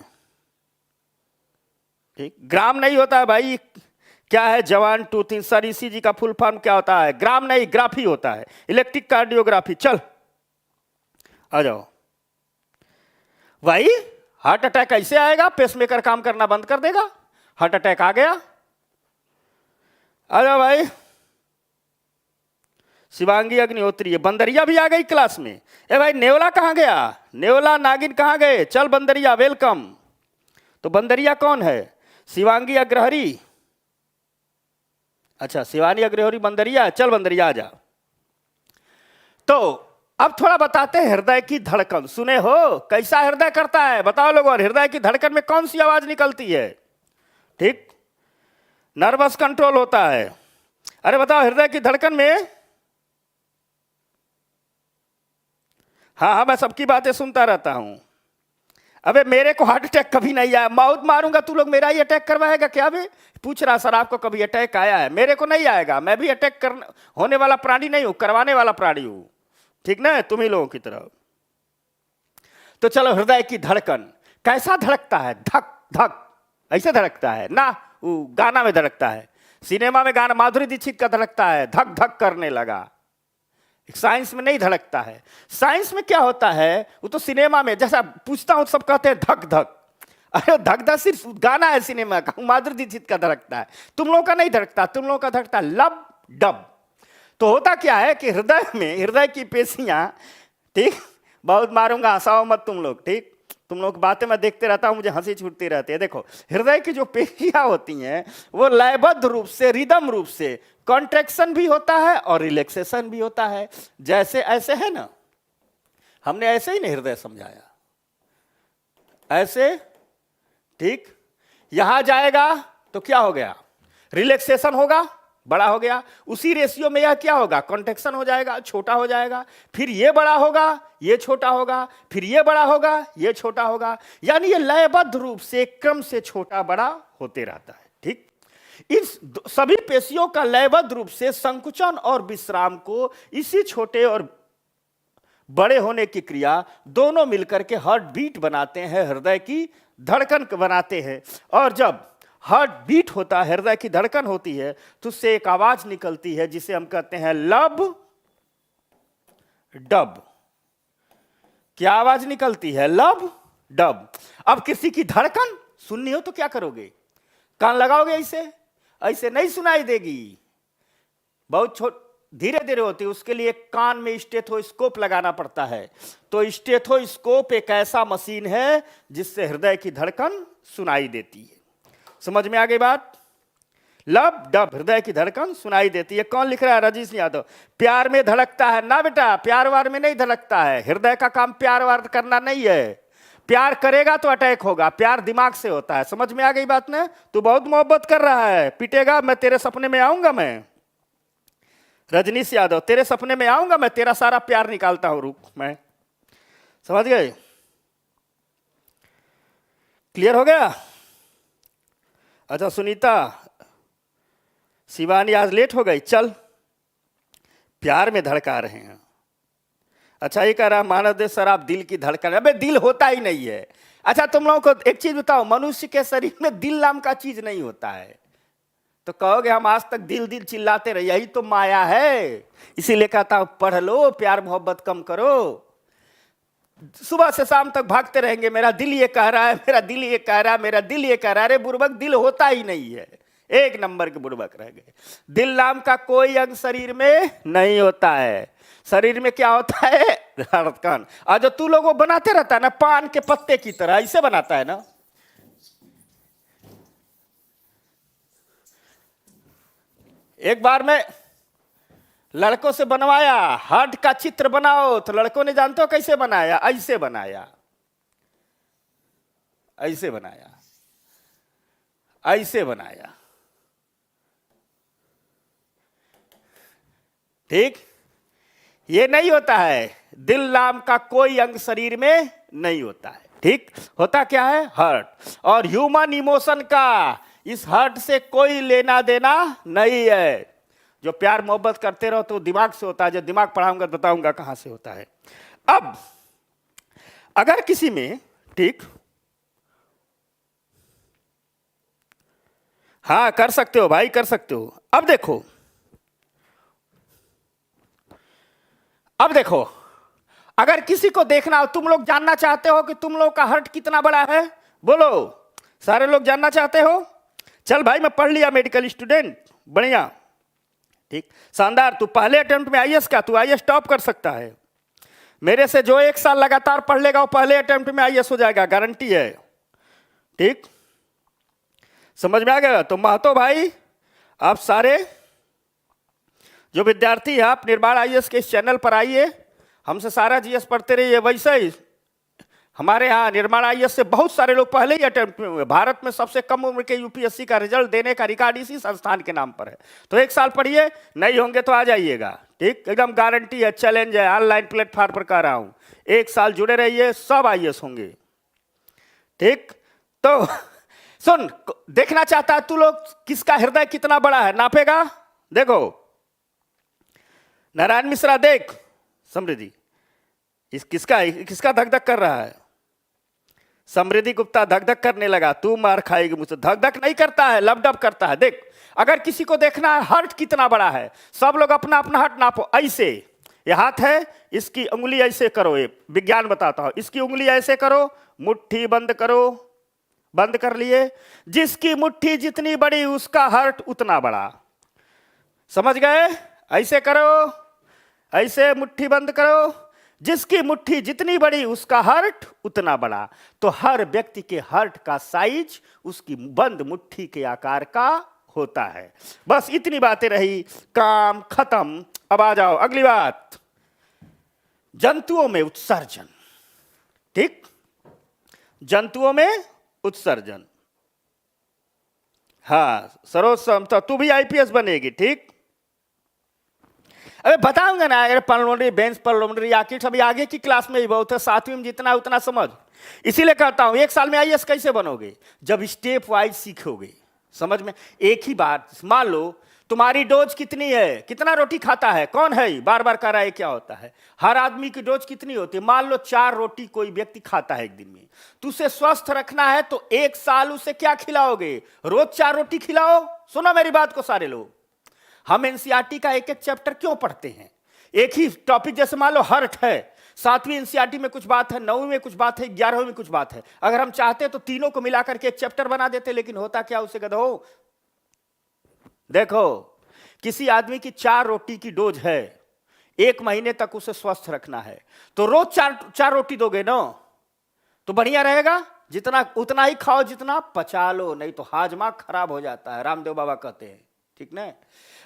ठीक, ग्राम नहीं होता है भाई, क्या है जवान टूथ इन सर, ईसीजी का फुल फॉर्म क्या होता है? ग्राम नहीं, ग्राफी होता है, इलेक्ट्रिक कार्डियोग्राफी। चल आ जाओ भाई। हार्ट अटैक कैसे आएगा? पेसमेकर काम करना बंद कर देगा, हार्ट अटैक आ गया। आ जाओ भाई। शिवांगी अग्निहोत्री, ये बंदरिया भी आ गई क्लास में। ए भाई नेवला कहां गया? नेवला नागिन कहां गए? चल बंदरिया, वेलकम। तो बंदरिया कौन है? शिवांगी अग्रहरी। अच्छा, शिवानी अग्रहरी बंदरिया। चल बंदरिया आ जा। तो अब थोड़ा बताते हैं हृदय की धड़कन। सुने हो कैसा हृदय करता है? बताओ लोगों, हृदय की धड़कन में कौन सी आवाज निकलती है? ठीक, नर्वस कंट्रोल होता है। अरे बताओ हृदय की धड़कन में। हाँ हाँ, मैं सबकी बातें सुनता रहता हूं। अबे मेरे को हार्ट अटैक कभी नहीं आया, माउथ मारूंगा तू लोग मेरा ही अटैक करवाएगा क्या? बे पूछ रहा सर आपको कभी अटैक आया है? मेरे को नहीं आएगा, मैं भी अटैक होने वाला प्राणी नहीं हूं, करवाने वाला प्राणी हूं। ठीक ना, तुम ही लोगों की तरह। तो चलो, हृदय की धड़कन कैसा धड़कता है? धक धक ऐसे धड़कता है ना, वो गाना में धड़कता है, सिनेमा में गाना माधुरी दीक्षित का धड़कता है, धक धक करने लगा। साइंस में नहीं धड़कता है। साइंस में क्या होता है, वो तो सिनेमा में, जैसा पूछता हूं सब कहते हैं धक धक। अरे धक धक सिर्फ गाना है सिनेमा का, माधुरी दीक्षित का धड़कता है, तुम लोगों का नहीं धड़कता, तुम लोगों का धड़कता लब डब। तो होता क्या है कि हृदय में, हृदय की पेशियां, ठीक, बहुत मारूंगा, हंसाओ मत तुम लोग, ठीक, तुम लोग बातें मैं देखते रहता हूं, मुझे हंसी छूटती रहती है। देखो हृदय की जो पेशियां होती हैं वो लयबद्ध रूप से, रिदम रूप से, कॉन्ट्रैक्शन भी होता है और रिलैक्सेशन भी होता है। जैसे ऐसे है ना, हमने ऐसे ही नहीं हृदय समझाया, ऐसे, ठीक, यहां जाएगा तो क्या हो गया? रिलैक्सेशन होगा, बड़ा हो गया। उसी रेशियो में यह क्या होगा? कॉन्ट्रैक्शन हो जाएगा, छोटा हो जाएगा, फिर ये बड़ा होगा, ये छोटा होगा, फिर ये बड़ा होगा, ये छोटा होगा। यानी ये लयबद्ध रूप से क्रम से छोटा बड़ा होते रहता है। ठीक, इस सभी पेशियों का लयबद्ध रूप से संकुचन और विश्राम को, इसी छोटे और बड़े होने की क्रिया दोनों मिलकर के हार्ट बीट बनाते हैं, हृदय की धड़कन बनाते हैं। और जब हार्ट बीट होता है, हृदय की धड़कन होती है, तो उससे एक आवाज निकलती है जिसे हम कहते हैं लब डब। क्या आवाज निकलती है? लब डब। अब किसी की धड़कन सुननी हो तो क्या करोगे? कान लगाओगे, ऐसे ऐसे नहीं सुनाई देगी, बहुत धीरे धीरे होती है, उसके लिए कान में स्टेथोस्कोप लगाना पड़ता है। तो स्टेथोस्कोप एक ऐसा मशीन है जिससे हृदय की धड़कन सुनाई देती है। समझ में आ गई बात? लब डब, हृदय की धड़कन सुनाई देती है। कौन लिख रहा है? रजीश यादव। प्यार में धड़कता है ना बेटा, प्यार वार में नहीं धड़कता है। हृदय का काम प्यार वार करना नहीं है, प्यार करेगा तो अटैक होगा। प्यार दिमाग से होता है। समझ में आ गई बात ना? तू बहुत मोहब्बत कर रहा है, पिटेगा, मैं तेरे सपने में आऊंगा। मैं रजनीश यादव, तेरे सपने में आऊंगा, मैं तेरा सारा प्यार निकालता हूं, रुक। मैं समझ गए? क्लियर हो गया? अच्छा सुनीता, शिवानी आज लेट हो गई, चल प्यार में धड़का रहे हैं। अच्छा ये कह रहा मानव देव सर आप दिल की धड़कन, अबे दिल होता ही नहीं है। अच्छा तुम लोगों को एक चीज बताओ, मनुष्य के शरीर में दिल नाम का चीज नहीं होता है। तो कहोगे हम आज तक दिल दिल चिल्लाते रहे, यही तो माया है। इसीलिए कहता हूं पढ़ लो, प्यार मोहब्बत कम करो। सुबह से शाम तक भागते रहेंगे, मेरा दिल ये कह रहा है, मेरा दिल ये कह रहा है, मेरा दिल ये कह रहा है। अरे बुर्बक, दिल होता ही नहीं है, एक नंबर के बुर्बक रह गए। दिल नाम का कोई अंग शरीर में नहीं होता है। शरीर में क्या होता है? धड़कन। और जो तू लोगों बनाते रहता है ना, पान के पत्ते की तरह ऐसे बनाता है ना। एक बार मैं लड़कों से बनवाया, हार्ट का चित्र बनाओ, तो लड़कों ने जानते हो कैसे बनाया? ऐसे बनाया, ऐसे बनाया, ऐसे बनाया। ठीक, ये नहीं होता है। दिल नाम का कोई अंग शरीर में नहीं होता है। ठीक, होता क्या है? हार्ट। और ह्यूमन इमोशन का इस हार्ट से कोई लेना देना नहीं है। जो प्यार मोहब्बत करते रहो तो दिमाग से होता है। जब दिमाग पढ़ाऊंगा तो बताऊंगा कहां से होता है। अब अगर किसी में, ठीक, हाँ कर सकते हो भाई, कर सकते हो। अब देखो, अगर किसी को देखना हो, तुम लोग जानना चाहते हो कि तुम लोग का हार्ट कितना बड़ा है, बोलो। सारे लोग जानना चाहते हो? चल भाई, मैं पढ़ लिया, मेडिकल स्टूडेंट, बढ़िया, ठीक, शानदार। तू पहले अटेम्प्ट में आईएएस का, तू आईएएस टॉप कर सकता है। मेरे से जो 1 साल लगातार पढ़ लेगा वो पहले अटेम्प्ट में आईएएस हो जाएगा, गारंटी है, ठीक, समझ में आ गया? तो महतो भाई, आप सारे जो विद्यार्थी हैं, आप निर्माण आईएएस के इस चैनल पर आइए, हमसे सारा जीएस पढ़ते रहिए। वैसे ही हमारे यहाँ निर्माण आईएएस से बहुत सारे लोग पहले ही अटेम्प्ट में हुए। भारत में सबसे कम उम्र के यूपीएससी का रिजल्ट देने का रिकॉर्ड इसी संस्थान के नाम पर है। तो 1 साल पढ़िए, नहीं होंगे तो आ जाइएगा, ठीक, एकदम गारंटी है, चैलेंज है, ऑनलाइन प्लेटफॉर्म पर कह रहा हूँ। 1 साल जुड़े रहिए, सब आईएएस होंगे, ठीक। तो सुन, देखना चाहता है तू लोग किसका हृदय कितना बड़ा है, नापेगा? देखो, नारायण मिश्रा देख, समृद्धि, इस किसका धक धक कर रहा है? समृद्धि गुप्ता धक धक करने लगा, तू मार खाएगी मुझसे। धक धक नहीं करता है, लपडप करता है। देख, अगर किसी को देखना है हार्ट कितना बड़ा है, सब लोग अपना अपना हार्ट नापो। ऐसे, ये हाथ है, इसकी उंगली ऐसे करो, ये विज्ञान बताता हूं, इसकी उंगली ऐसे करो, मुट्ठी बंद करो, बंद कर लिए। जिसकी मुट्ठी जितनी बड़ी उसका हार्ट उतना बड़ा, समझ गए? ऐसे करो, ऐसे मुट्ठी बंद करो, जिसकी मुट्ठी जितनी बड़ी उसका हार्ट उतना बड़ा। तो हर व्यक्ति के हार्ट का साइज उसकी बंद मुट्ठी के आकार का होता है। बस इतनी बातें रही, काम खत्म। अब आ जाओ अगली बात, जंतुओं में उत्सर्जन, ठीक, जंतुओं में उत्सर्जन। हाँ सरोज, समझता तू भी आईपीएस बनेगी, ठीक। अबे बताऊंगा ना, अगर पल्मोनरी, बेंच पल्मोनरी, आखिर अभी आगे की क्लास में ही बहुत है, 7वीं में जितना उतना समझ। इसीलिए कहता हूं 1 साल में आईएएस कैसे बनोगे? जब स्टेप वाइज सीखोगे, समझ में। एक ही बात, मान लो तुम्हारी डोज कितनी है, कितना रोटी खाता है, कौन है बार बार कह रहा है, क्या होता है? हर आदमी की डोज कितनी होती है? मान लो 4 रोटी कोई व्यक्ति खाता है एक दिन में। तो उसे स्वस्थ रखना है तो 1 साल उसे क्या खिलाओगे? रोज 4 रोटी खिलाओ। सुनो मेरी बात को सारे लोग, हम एनसीईआरटी का एक एक चैप्टर क्यों पढ़ते हैं? एक ही टॉपिक, जैसे मान लो हार्ट है, 7वीं एनसीईआरटी में कुछ बात है, 9वीं में कुछ बात है, 11वीं में कुछ बात है। अगर हम चाहते तो तीनों को मिलाकर के एक चैप्टर बना देते, लेकिन होता क्या उसे गधो। देखो, किसी आदमी की 4 रोटी की डोज है, 1 महीने तक उसे स्वस्थ रखना है, तो रोज 4 रोटी दोगे ना, तो बढ़िया रहेगा। जितना उतना ही खाओ, जितना पचा लो, नहीं तो हाजमा खराब हो जाता है, रामदेव बाबा कहते हैं, ठीक ना।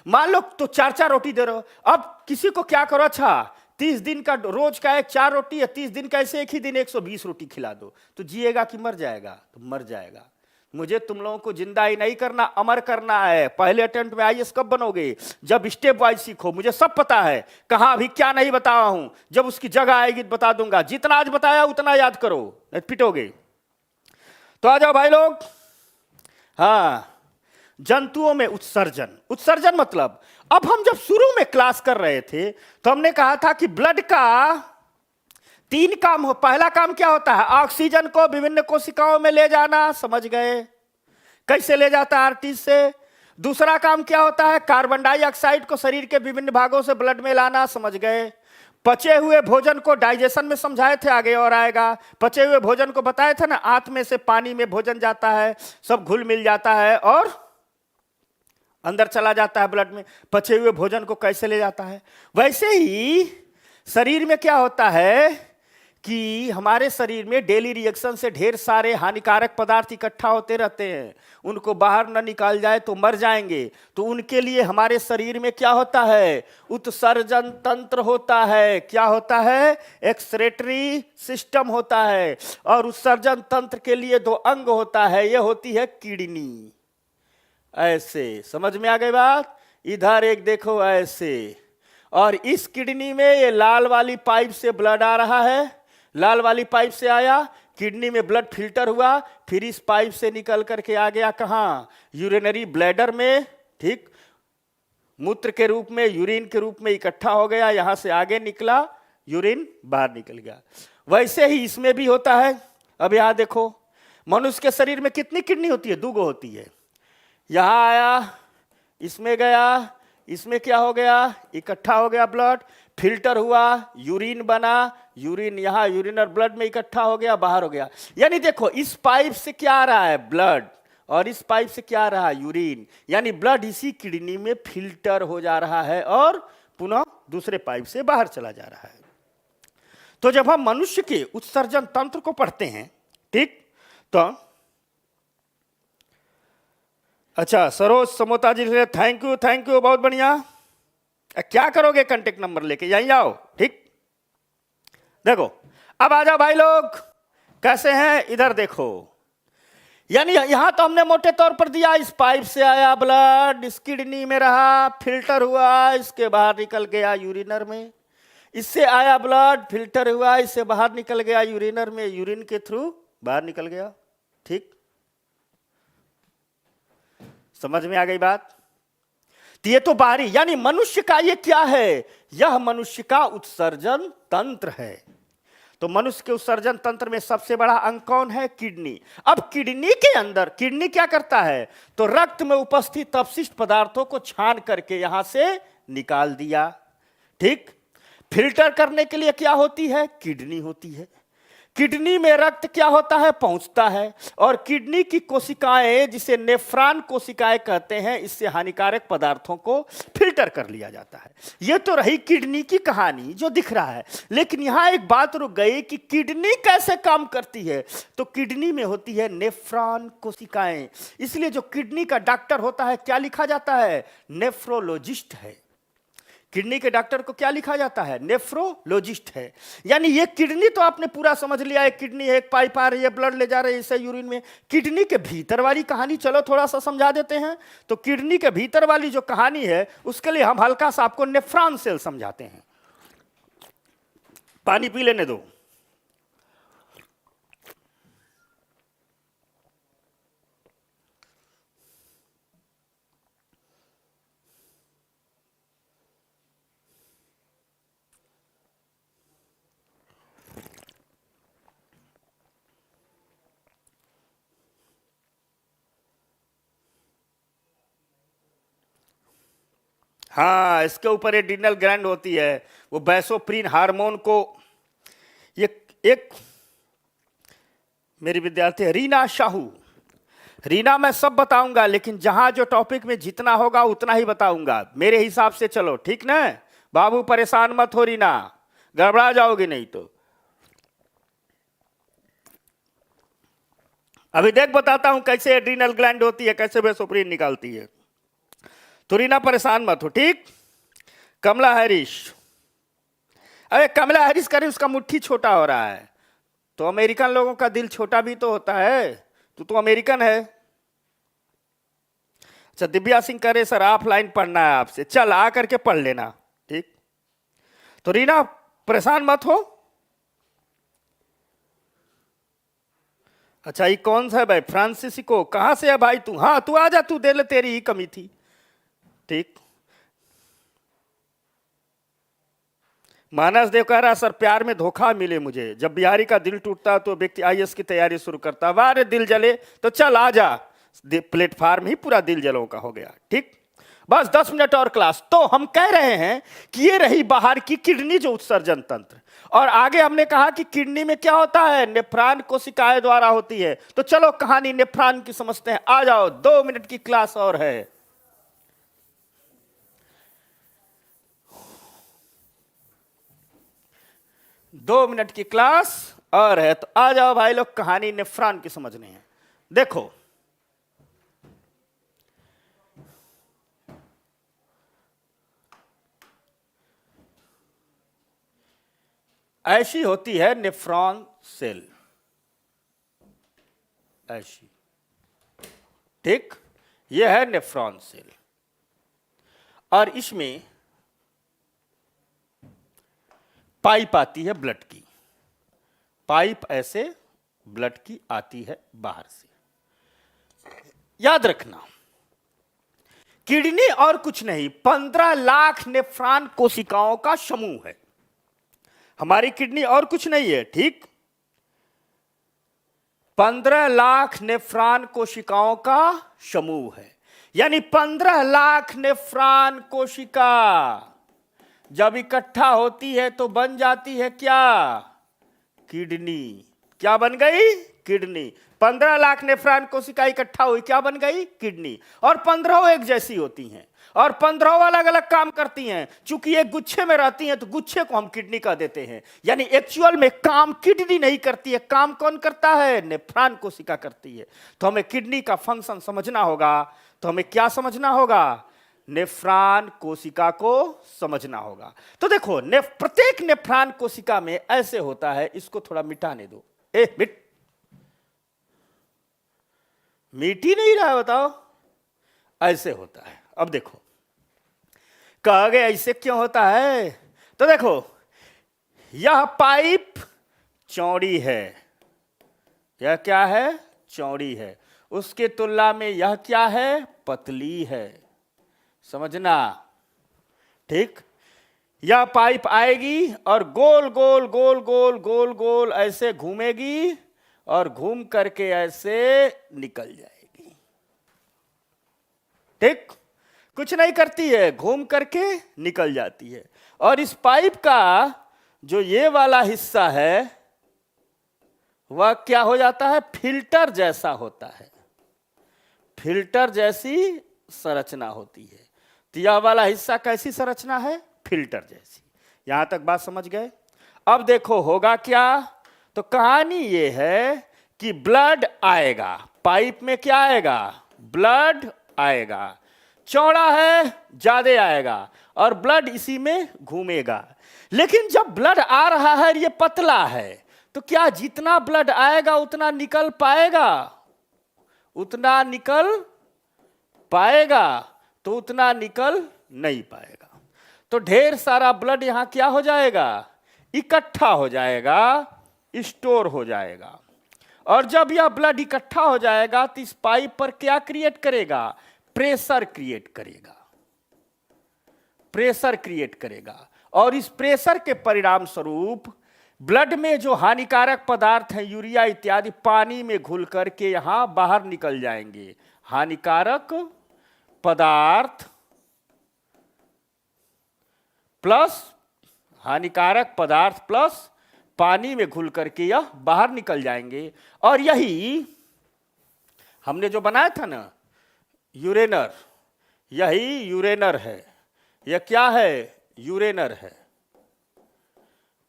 मान लो तो 4 रोटी दे रहे हो। अब किसी को क्या करो, अच्छा 30 दिन का रोज का 4 रोटी है, 30 दिन का ऐसे एक ही दिन 120 रोटी खिला दो, तो जिएगा कि मर जाएगा? तो मर जाएगा। मुझे तुम लोगों को जिंदा ही नहीं करना, अमर करना है। पहले अटेम्प्ट में आईएएस कब बनोगे? जब स्टेप वाइज सीखो। मुझे सब पता है, कहां अभी क्या नहीं बताया हूं, जब उसकी जगह आएगी तो बता दूंगा। जितना आज बताया उतना याद करो, नहीं पिटोगे। तो आ जाओ भाई लोग। हाँ, जंतुओं में उत्सर्जन। उत्सर्जन मतलब, अब हम जब शुरू में क्लास कर रहे थे तो हमने कहा था कि ब्लड का 3 काम हो। पहला काम क्या होता है? ऑक्सीजन को विभिन्न कोशिकाओं में ले जाना, समझ गए? कैसे ले जाता है? आर्टरी से। दूसरा काम क्या होता है? कार्बन डाइऑक्साइड को शरीर के विभिन्न भागों से ब्लड में लाना, समझ गए? पचे हुए भोजन को डाइजेशन में समझाए थे, आगे और आएगा। पचे हुए भोजन को बताए थे ना, आंत में से पानी में भोजन जाता है, सब घुल मिल जाता है और अंदर चला जाता है ब्लड में। पचे हुए भोजन को कैसे ले जाता है? वैसे ही शरीर में क्या होता है कि हमारे शरीर में डेली रिएक्शन से ढेर सारे हानिकारक पदार्थ इकट्ठा होते रहते हैं, उनको बाहर न निकाल जाए तो मर जाएंगे। तो उनके लिए हमारे शरीर में क्या होता है? उत्सर्जन तंत्र होता है। क्या होता है? एक्सक्रीटरी सिस्टम होता है। और उत्सर्जन तंत्र के लिए 2 अंग होता है, यह होती है किडनी। ऐसे समझ में आ गई बात? इधर एक देखो ऐसे, और इस किडनी में ये लाल वाली पाइप से ब्लड आ रहा है, लाल वाली पाइप से आया, किडनी में ब्लड फिल्टर हुआ, फिर इस पाइप से निकल करके आ गया कहाँ? यूरिनरी ब्लैडर में, ठीक, मूत्र के रूप में, यूरिन के रूप में इकट्ठा हो गया, यहां से आगे निकला, यूरिन बाहर निकल गया। वैसे ही इसमें भी होता है। अब यहां देखो, मनुष्य के शरीर में कितनी किडनी होती है? 2 होती है। यहां आया, इसमें गया, इसमें क्या हो गया, इकट्ठा हो गया ब्लड, फिल्टर हुआ, यूरिन बना, यूरिन यहां यूरिनर ब्लड में इकट्ठा हो गया, बाहर हो गया। यानी देखो इस पाइप से क्या आ रहा है, ब्लड, और इस पाइप से क्या आ रहा है, यूरिन। यानी ब्लड इसी किडनी में फिल्टर हो जा रहा है और पुनः दूसरे पाइप से बाहर चला जा रहा है। तो जब हम मनुष्य के उत्सर्जन तंत्र को पढ़ते हैं, ठीक, तो अच्छा, सरोज समोता जी से थैंक यू, बहुत बढ़िया। क्या करोगे कांटेक्ट नंबर लेके, यहीं आओ, ठीक। देखो अब आ जाओ भाई लोग, कैसे हैं, इधर देखो। यानी यहां तो हमने मोटे तौर पर दिया, इस पाइप से आया ब्लड, इस किडनी में रहा, फिल्टर हुआ, इसके बाहर निकल गया यूरिनर में, इससे आया ब्लड, फिल्टर हुआ, इससे बाहर निकल गया यूरिनर में, यूरिन के थ्रू बाहर निकल गया, ठीक। समझ में आ गई बात। तो ये तो बाहरी, यानी मनुष्य का ये क्या है, यह मनुष्य का उत्सर्जन तंत्र है। तो मनुष्य के उत्सर्जन तंत्र में सबसे बड़ा अंग कौन है, किडनी। अब किडनी के अंदर, किडनी क्या करता है, तो रक्त में उपस्थित अपशिष्ट पदार्थों को छान करके यहां से निकाल दिया, ठीक। फिल्टर करने के लिए क्या होती है, किडनी होती है। किडनी में रक्त क्या होता है, पहुंचता है, और किडनी की कोशिकाएं, जिसे नेफ्रॉन कोशिकाएं कहते हैं, इससे हानिकारक पदार्थों को फिल्टर कर लिया जाता है। यह तो रही किडनी की कहानी जो दिख रहा है, लेकिन यहां एक बात रुक गई कि किडनी कैसे काम करती है। तो किडनी में होती है नेफ्रॉन कोशिकाएं, इसलिए जो किडनी का डॉक्टर होता है क्या लिखा जाता है, नेफ्रोलॉजिस्ट है। किडनी के डॉक्टर को क्या लिखा जाता है, नेफ्रोलॉजिस्ट है। यानी ये किडनी तो आपने पूरा समझ लिया है, किडनी है, एक पाइप आ रही है, ब्लड ले जा रही है इससे यूरिन में। किडनी के भीतर वाली कहानी चलो थोड़ा सा समझा देते हैं। तो किडनी के भीतर वाली जो कहानी है उसके लिए हम हल्का सा आपको नेफ्रॉन सेल समझाते हैं। पानी पी लेने दो। हाँ, इसके ऊपर एड्रिनल ग्लैंड होती है, वो वैसोप्रिन हार्मोन को, ये एक मेरी विद्यार्थी है रीना शाहू। रीना मैं सब बताऊंगा, लेकिन जहां जो टॉपिक में जितना होगा उतना ही बताऊंगा, मेरे हिसाब से चलो, ठीक ना बाबू, परेशान मत हो रीना, गड़बड़ा जाओगे नहीं तो। अभी देख बताता हूं कैसे एड्रिनल ग्लैंड होती है, कैसे वैसोप्रिन निकालती है। तो रीना परेशान मत हो, ठीक। कमला हैरिस, अरे कमला हैरिस करे, उसका मुट्ठी छोटा हो रहा है, तो अमेरिकन लोगों का दिल छोटा भी तो होता है, तो अमेरिकन है। अच्छा, दिव्या सिंह करे सर ऑफलाइन पढ़ना है आपसे, चल आ करके पढ़ लेना, ठीक। तो रीना परेशान मत हो। अच्छा, ये कौन सा है भाई, फ्रांसिस्को, कहां से है भाई तू, हाँ तू आ जा, तू दे ले, तेरी ही कमी थी, ठीक। मानस देव कह रहा सर प्यार में धोखा मिले मुझे, जब बिहारी का दिल टूटता तो व्यक्ति आईएएस की तैयारी शुरू करता। वाह रे दिल जले, तो चल आ जा, प्लेटफार्म ही पूरा दिल जलों का हो गया, ठीक। बस 10 मिनट और क्लास। तो हम कह रहे हैं कि ये रही बाहर की किडनी जो उत्सर्जन तंत्र, और आगे हमने कहा कि किडनी में क्या होता है, नेफ्रॉन कोशिकाएं द्वारा होती है। तो चलो कहानी नेफ्रॉन की समझते हैं, आ जाओ, 2 मिनट की क्लास और है। दो मिनट की क्लास और है, तो आ जाओ भाई लोग, कहानी नेफ्रॉन की समझनी है। देखो ऐसी होती है नेफ्रॉन सेल, ऐसी, ठीक। यह है नेफ्रॉन सेल, और इसमें पाइप आती है ब्लड की, पाइप ऐसे ब्लड की आती है बाहर से। याद रखना, किडनी और कुछ नहीं, 15 लाख नेफ्रॉन कोशिकाओं का समूह है। हमारी किडनी और कुछ नहीं है, ठीक। 15 लाख नेफ्रॉन कोशिकाओं का समूह है। यानी 15 लाख नेफ्रॉन कोशिका जब इकट्ठा होती है तो बन जाती है क्या? किडनी। क्या बन गई? किडनी। 15 लाख नेफ्रॉन कोशिका इकट्ठा हुई, क्या बन गई? किडनी। और 15 एक जैसी होती हैं और 15 अलग अलग काम करती हैं। चूंकि एक गुच्छे में रहती हैं तो गुच्छे को हम किडनी कह देते हैं। यानी एक्चुअल में काम किडनी नहीं करती है, काम कौन करता है? नेफ्रॉन कोशिका करती है। तो हमें किडनी का फंक्शन समझना होगा, तो हमें क्या समझना होगा? नेफ्रॉन कोशिका को समझना होगा। तो देखो प्रत्येक नेफ्रॉन कोशिका में ऐसे होता है, इसको थोड़ा मिटाने दो। मिट ही नहीं रहा है, बताओ। ऐसे होता है। अब देखो कह गए ऐसे क्यों होता है? तो देखो यह पाइप चौड़ी है, यह क्या है? चौड़ी है। उसके तुलना में यह क्या है? पतली है। समझना, ठीक। यह पाइप आएगी और गोल गोल गोल गोल गोल गोल ऐसे घूमेगी और घूम करके ऐसे निकल जाएगी, ठीक। कुछ नहीं करती है, घूम करके निकल जाती है। और इस पाइप का जो ये वाला हिस्सा है वह क्या हो जाता है? फिल्टर जैसा होता है। फिल्टर जैसी संरचना होती है। तो यह वाला हिस्सा कैसी संरचना है? फिल्टर जैसी। यहां तक बात समझ गए? अब देखो होगा क्या? तो कहानी ये है कि ब्लड आएगा, पाइप में क्या आएगा? ब्लड आएगा। चौड़ा है, ज्यादा आएगा और ब्लड इसी में घूमेगा। लेकिन जब ब्लड आ रहा है ये पतला है, तो क्या जितना ब्लड आएगा उतना निकल पाएगा? उतना निकल पाएगा? तो उतना निकल नहीं पाएगा। तो ढेर सारा ब्लड यहां क्या हो जाएगा? इकट्ठा हो जाएगा, स्टोर हो जाएगा। और जब यह ब्लड इकट्ठा हो जाएगा तो इस पाइप पर क्या क्रिएट करेगा? प्रेशर क्रिएट करेगा। प्रेशर क्रिएट करेगा और इस प्रेशर के परिणाम स्वरूप ब्लड में जो हानिकारक पदार्थ हैं, यूरिया इत्यादि, पानी में घुल करके यहां बाहर निकल जाएंगे। हानिकारक पदार्थ प्लस पानी में घुल करके यह बाहर निकल जाएंगे। और यही हमने जो बनाया था ना यूरेनर, यही यूरेनर है। यह क्या है? यूरेनर है।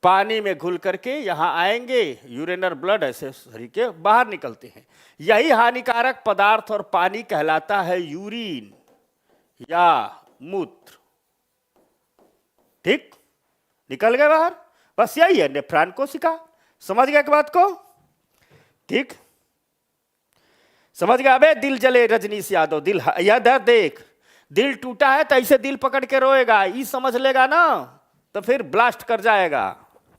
पानी में घुल करके यहां आएंगे, यूरेनर ब्लड ऐसे शरीर के बाहर निकलते हैं। यही हानिकारक पदार्थ और पानी कहलाता है यूरिन या मूत्र, ठीक। निकल गए बाहर। बस यही है नेफ्रॉन कोशिका। समझ गए बात को? ठीक, समझ गया? अबे दिल जले रजनीश यादव, दिल यादव देख, दिल टूटा है तो ऐसे दिल पकड़ के रोएगा, ये समझ लेगा ना तो फिर ब्लास्ट कर जाएगा,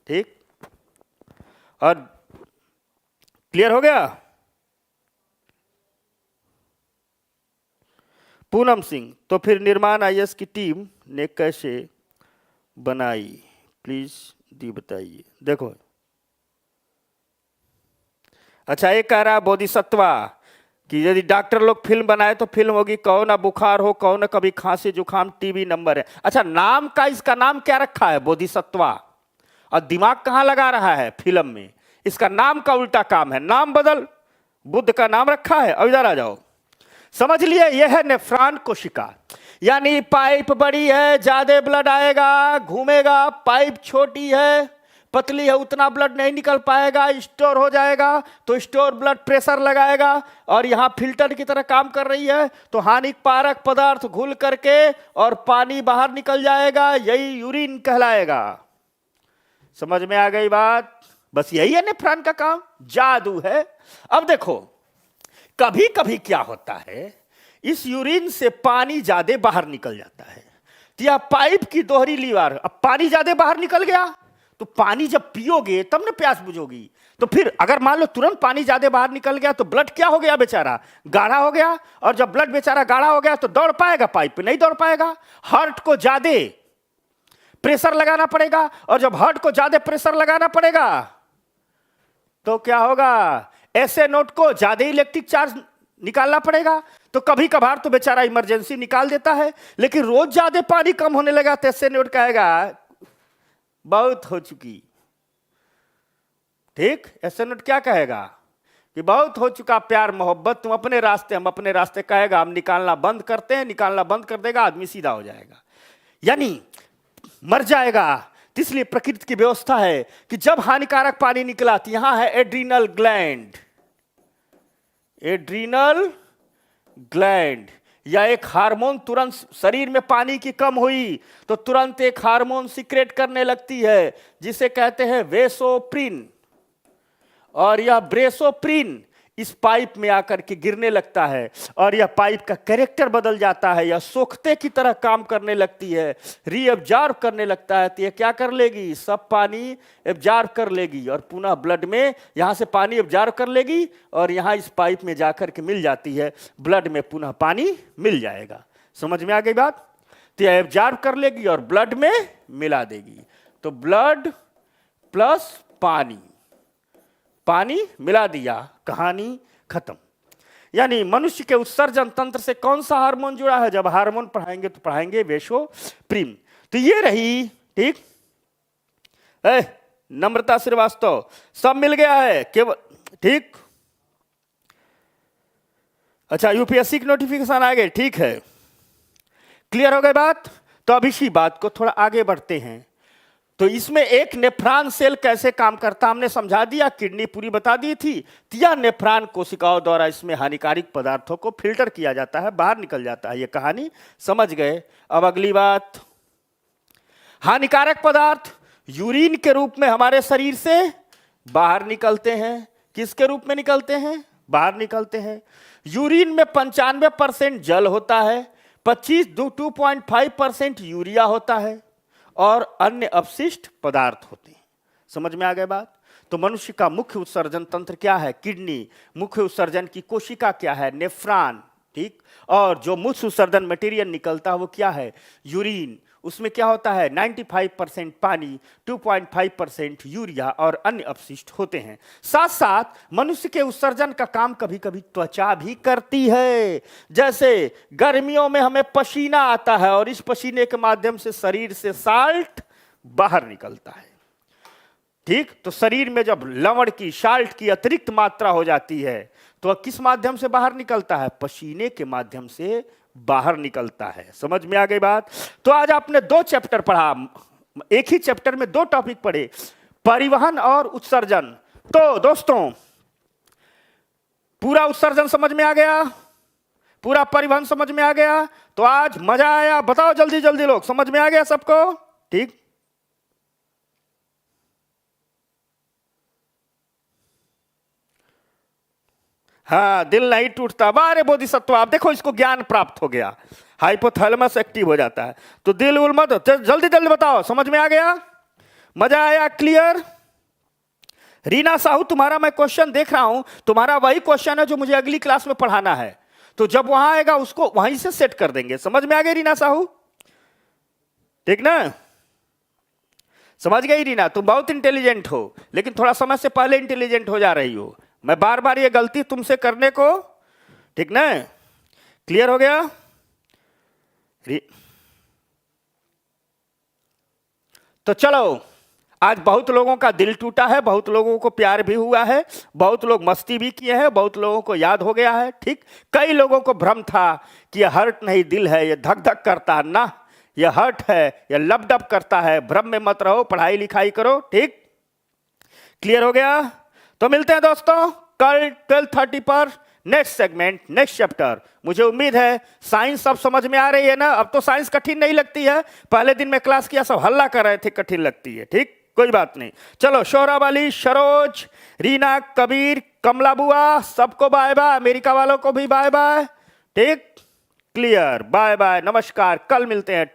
ठीक। और क्लियर हो गया? पूनम सिंह, तो फिर निर्माण आईएएस की टीम ने कैसे बनाई, प्लीज दी बताइए। देखो अच्छा, एक कह रहा बोधिसत्वा कि यदि डॉक्टर लोग फिल्म बनाए तो फिल्म होगी कहो ना बुखार हो, कहो ना कभी खांसी जुकाम टीबी नंबर है। अच्छा, नाम का इसका नाम क्या रखा है? बोधिसत्वा। और दिमाग कहां लगा रहा है? फिल्म में। इसका नाम का उल्टा काम है, नाम बदल। बुद्ध का नाम रखा है। अब इधर आ जाओ, समझ लिए? यह है नेफ्रॉन कोशिका। यानी पाइप बड़ी है, ज्यादा ब्लड आएगा, घूमेगा। पाइप छोटी है, पतली है, उतना ब्लड नहीं निकल पाएगा, स्टोर हो जाएगा। तो स्टोर ब्लड प्रेशर लगाएगा और यहां फिल्टर की तरह काम कर रही है, तो हानिकारक पदार्थ घुल करके और पानी बाहर निकल जाएगा। यही यूरिन कहलाएगा। समझ में आ गई बात? बस यही है नेफ्रॉन का काम, जादू है। अब देखो कभी कभी क्या होता है, इस यूरिन से पानी ज्यादा बाहर निकल जाता है। तो यह पाइप की दोहरी लीवार, अब पानी ज्यादा बाहर निकल गया तो पानी जब पियोगे तब ना प्यास बुझोगी। तो फिर अगर मान लो तुरंत पानी ज्यादा बाहर निकल गया तो ब्लड क्या हो गया? बेचारा गाढ़ा हो गया। और जब ब्लड बेचारा गाढ़ा हो गया तो दौड़ पाएगा? पाइप पे नहीं दौड़ पाएगा। हार्ट को ज्यादा प्रेशर लगाना पड़ेगा, और जब हार्ट को ज्यादा प्रेशर लगाना पड़ेगा तो क्या होगा? ऐसे नोट को ज्यादा इलेक्ट्रिक चार्ज निकालना पड़ेगा। तो कभी कभार तो बेचारा इमरजेंसी निकाल देता है, लेकिन रोज ज्यादा पानी कम होने लगा तो एसए नोट कहेगा बहुत हो चुकी। ठीक, एसए नोट क्या कहेगा कि बहुत हो चुका प्यार मोहब्बत, तुम अपने रास्ते हम अपने रास्ते, कहेगा हम निकालना बंद करते हैं। निकालना बंद कर देगा, आदमी सीधा हो जाएगा, यानी मर जाएगा। तो इसलिए प्रकृति की व्यवस्था है कि जब हानिकारक पानी निकला तो यहां है एड्रीनल ग्लैंड, एड्रीनल ग्लैंड या एक हार्मोन तुरंत शरीर में पानी की कम हुई तो तुरंत एक हार्मोन सीक्रेट करने लगती है जिसे कहते हैं वेसोप्रिन, और यह ब्रेसोप्रिन इस पाइप में आकर के गिरने लगता है और यह पाइप का कैरेक्टर बदल जाता है, यह सोखते की तरह काम करने लगती है, रीअब्जॉर्ब करने लगता है। तो यह क्या कर लेगी, सब पानी एब्जॉर्ब कर लेगी और पुनः ब्लड में यहां से पानी एब्जॉर्ब कर लेगी और यहां इस पाइप में जाकर के मिल जाती है, ब्लड में पुनः पानी मिल जाएगा। समझ में आ गई बात? तो यह एब्जॉर्ब कर लेगी और ब्लड में मिला देगी। तो ब्लड प्लस पानी, पानी मिला दिया, कहानी खत्म। यानी मनुष्य के उत्सर्जन तंत्र से कौन सा हार्मोन जुड़ा है? जब हार्मोन पढ़ाएंगे तो पढ़ाएंगे वेसोप्रिन। तो ये रही, ठीक, नम्रता श्रीवास्तव, सब मिल गया है केवल, ठीक। अच्छा, यूपीएससी की नोटिफिकेशन आ गए, ठीक है, क्लियर हो गई बात। तो अब इसी बात को थोड़ा आगे बढ़ते हैं। तो इसमें एक नेफ्रॉन सेल कैसे काम करता हमने समझा दिया, किडनी पूरी बता दी थी। यह नेफ्रॉन कोशिकाओं द्वारा इसमें हानिकारक पदार्थों को फिल्टर किया जाता है, बाहर निकल जाता है। यह कहानी समझ गए। अब अगली बात, हानिकारक पदार्थ यूरिन के रूप में हमारे शरीर से बाहर निकलते हैं। किसके रूप में निकलते हैं? बाहर निकलते हैं। यूरिन में 95% जल होता है, 2.5% यूरिया होता है और अन्य अपशिष्ट पदार्थ होते हैं। समझ में आ गए बात? तो मनुष्य का मुख्य उत्सर्जन तंत्र क्या है? किडनी। मुख्य उत्सर्जन की कोशिका क्या है? नेफ्रॉन, ठीक। और जो मुख्य उत्सर्जन मटेरियल निकलता है वो क्या है? यूरिन। उसमें क्या होता है? 95% पानी, 2.5% यूरिया और अन्य अपशिष्ट होते हैं। साथ साथ मनुष्य के उत्सर्जन का काम कभी कभी त्वचा भी करती है। जैसे गर्मियों में हमें पसीना आता है और इस पसीने के माध्यम से शरीर से साल्ट बाहर निकलता है, ठीक। तो शरीर में जब लवण की, साल्ट की अतिरिक्त मात्रा हो जाती है तो किस माध्यम से बाहर निकलता है? पसीने के माध्यम से बाहर निकलता है। समझ में आ गई बात? तो आज आपने 2 चैप्टर पढ़ा, एक ही चैप्टर में 2 टॉपिक पढ़े, परिवहन और उत्सर्जन। तो दोस्तों, पूरा उत्सर्जन समझ में आ गया, पूरा परिवहन समझ में आ गया। तो आज मजा आया? बताओ जल्दी जल्दी लोग, समझ में आ गया सबको? ठीक। हाँ, दिल नहीं टूटता। बारे बोधिसत्व, आप देखो इसको ज्ञान प्राप्त हो गया, हाइपोथैलेमस एक्टिव हो जाता है। तो दिल उल मत, जल्दी जल्दी बताओ, समझ में आ गया? मजा आया? क्लियर? रीना साहू, तुम्हारा मैं क्वेश्चन देख रहा हूं, तुम्हारा वही क्वेश्चन है जो मुझे अगली क्लास में पढ़ाना है। तो जब वहां आएगा उसको वहीं से सेट कर देंगे। समझ में आ गई रीना साहू? ठीक ना? समझ गई रीना? तुम बहुत इंटेलिजेंट हो, लेकिन थोड़ा समय से पहले इंटेलिजेंट हो जा रही हो। मैं बार बार ये गलती तुमसे करने को, ठीक ना? क्लियर हो गया? तो चलो, आज बहुत लोगों का दिल टूटा है, बहुत लोगों को प्यार भी हुआ है, बहुत लोग मस्ती भी किए हैं, बहुत लोगों को याद हो गया है, ठीक। कई लोगों को भ्रम था कि यह हर्ट नहीं दिल है, यह धक धक करता है ना, यह हर्ट है, यह लब डब करता है। भ्रम में मत रहो, पढ़ाई लिखाई करो, ठीक। क्लियर हो गया? तो मिलते हैं दोस्तों कल 12:30 पर, नेक्स्ट सेगमेंट, नेक्स्ट चैप्टर। मुझे उम्मीद है साइंस सब समझ में आ रही है ना? अब तो साइंस कठिन नहीं लगती है। पहले दिन में क्लास किया सब हल्ला कर रहे थे कठिन लगती है, ठीक। कोई बात नहीं। चलो, शोहरा वाली, सरोज, रीना, कबीर, कमला बुआ, सबको बाय बाय, अमेरिका वालों को भी बाय बाय, ठीक। क्लियर? बाय बाय, नमस्कार। कल मिलते हैं।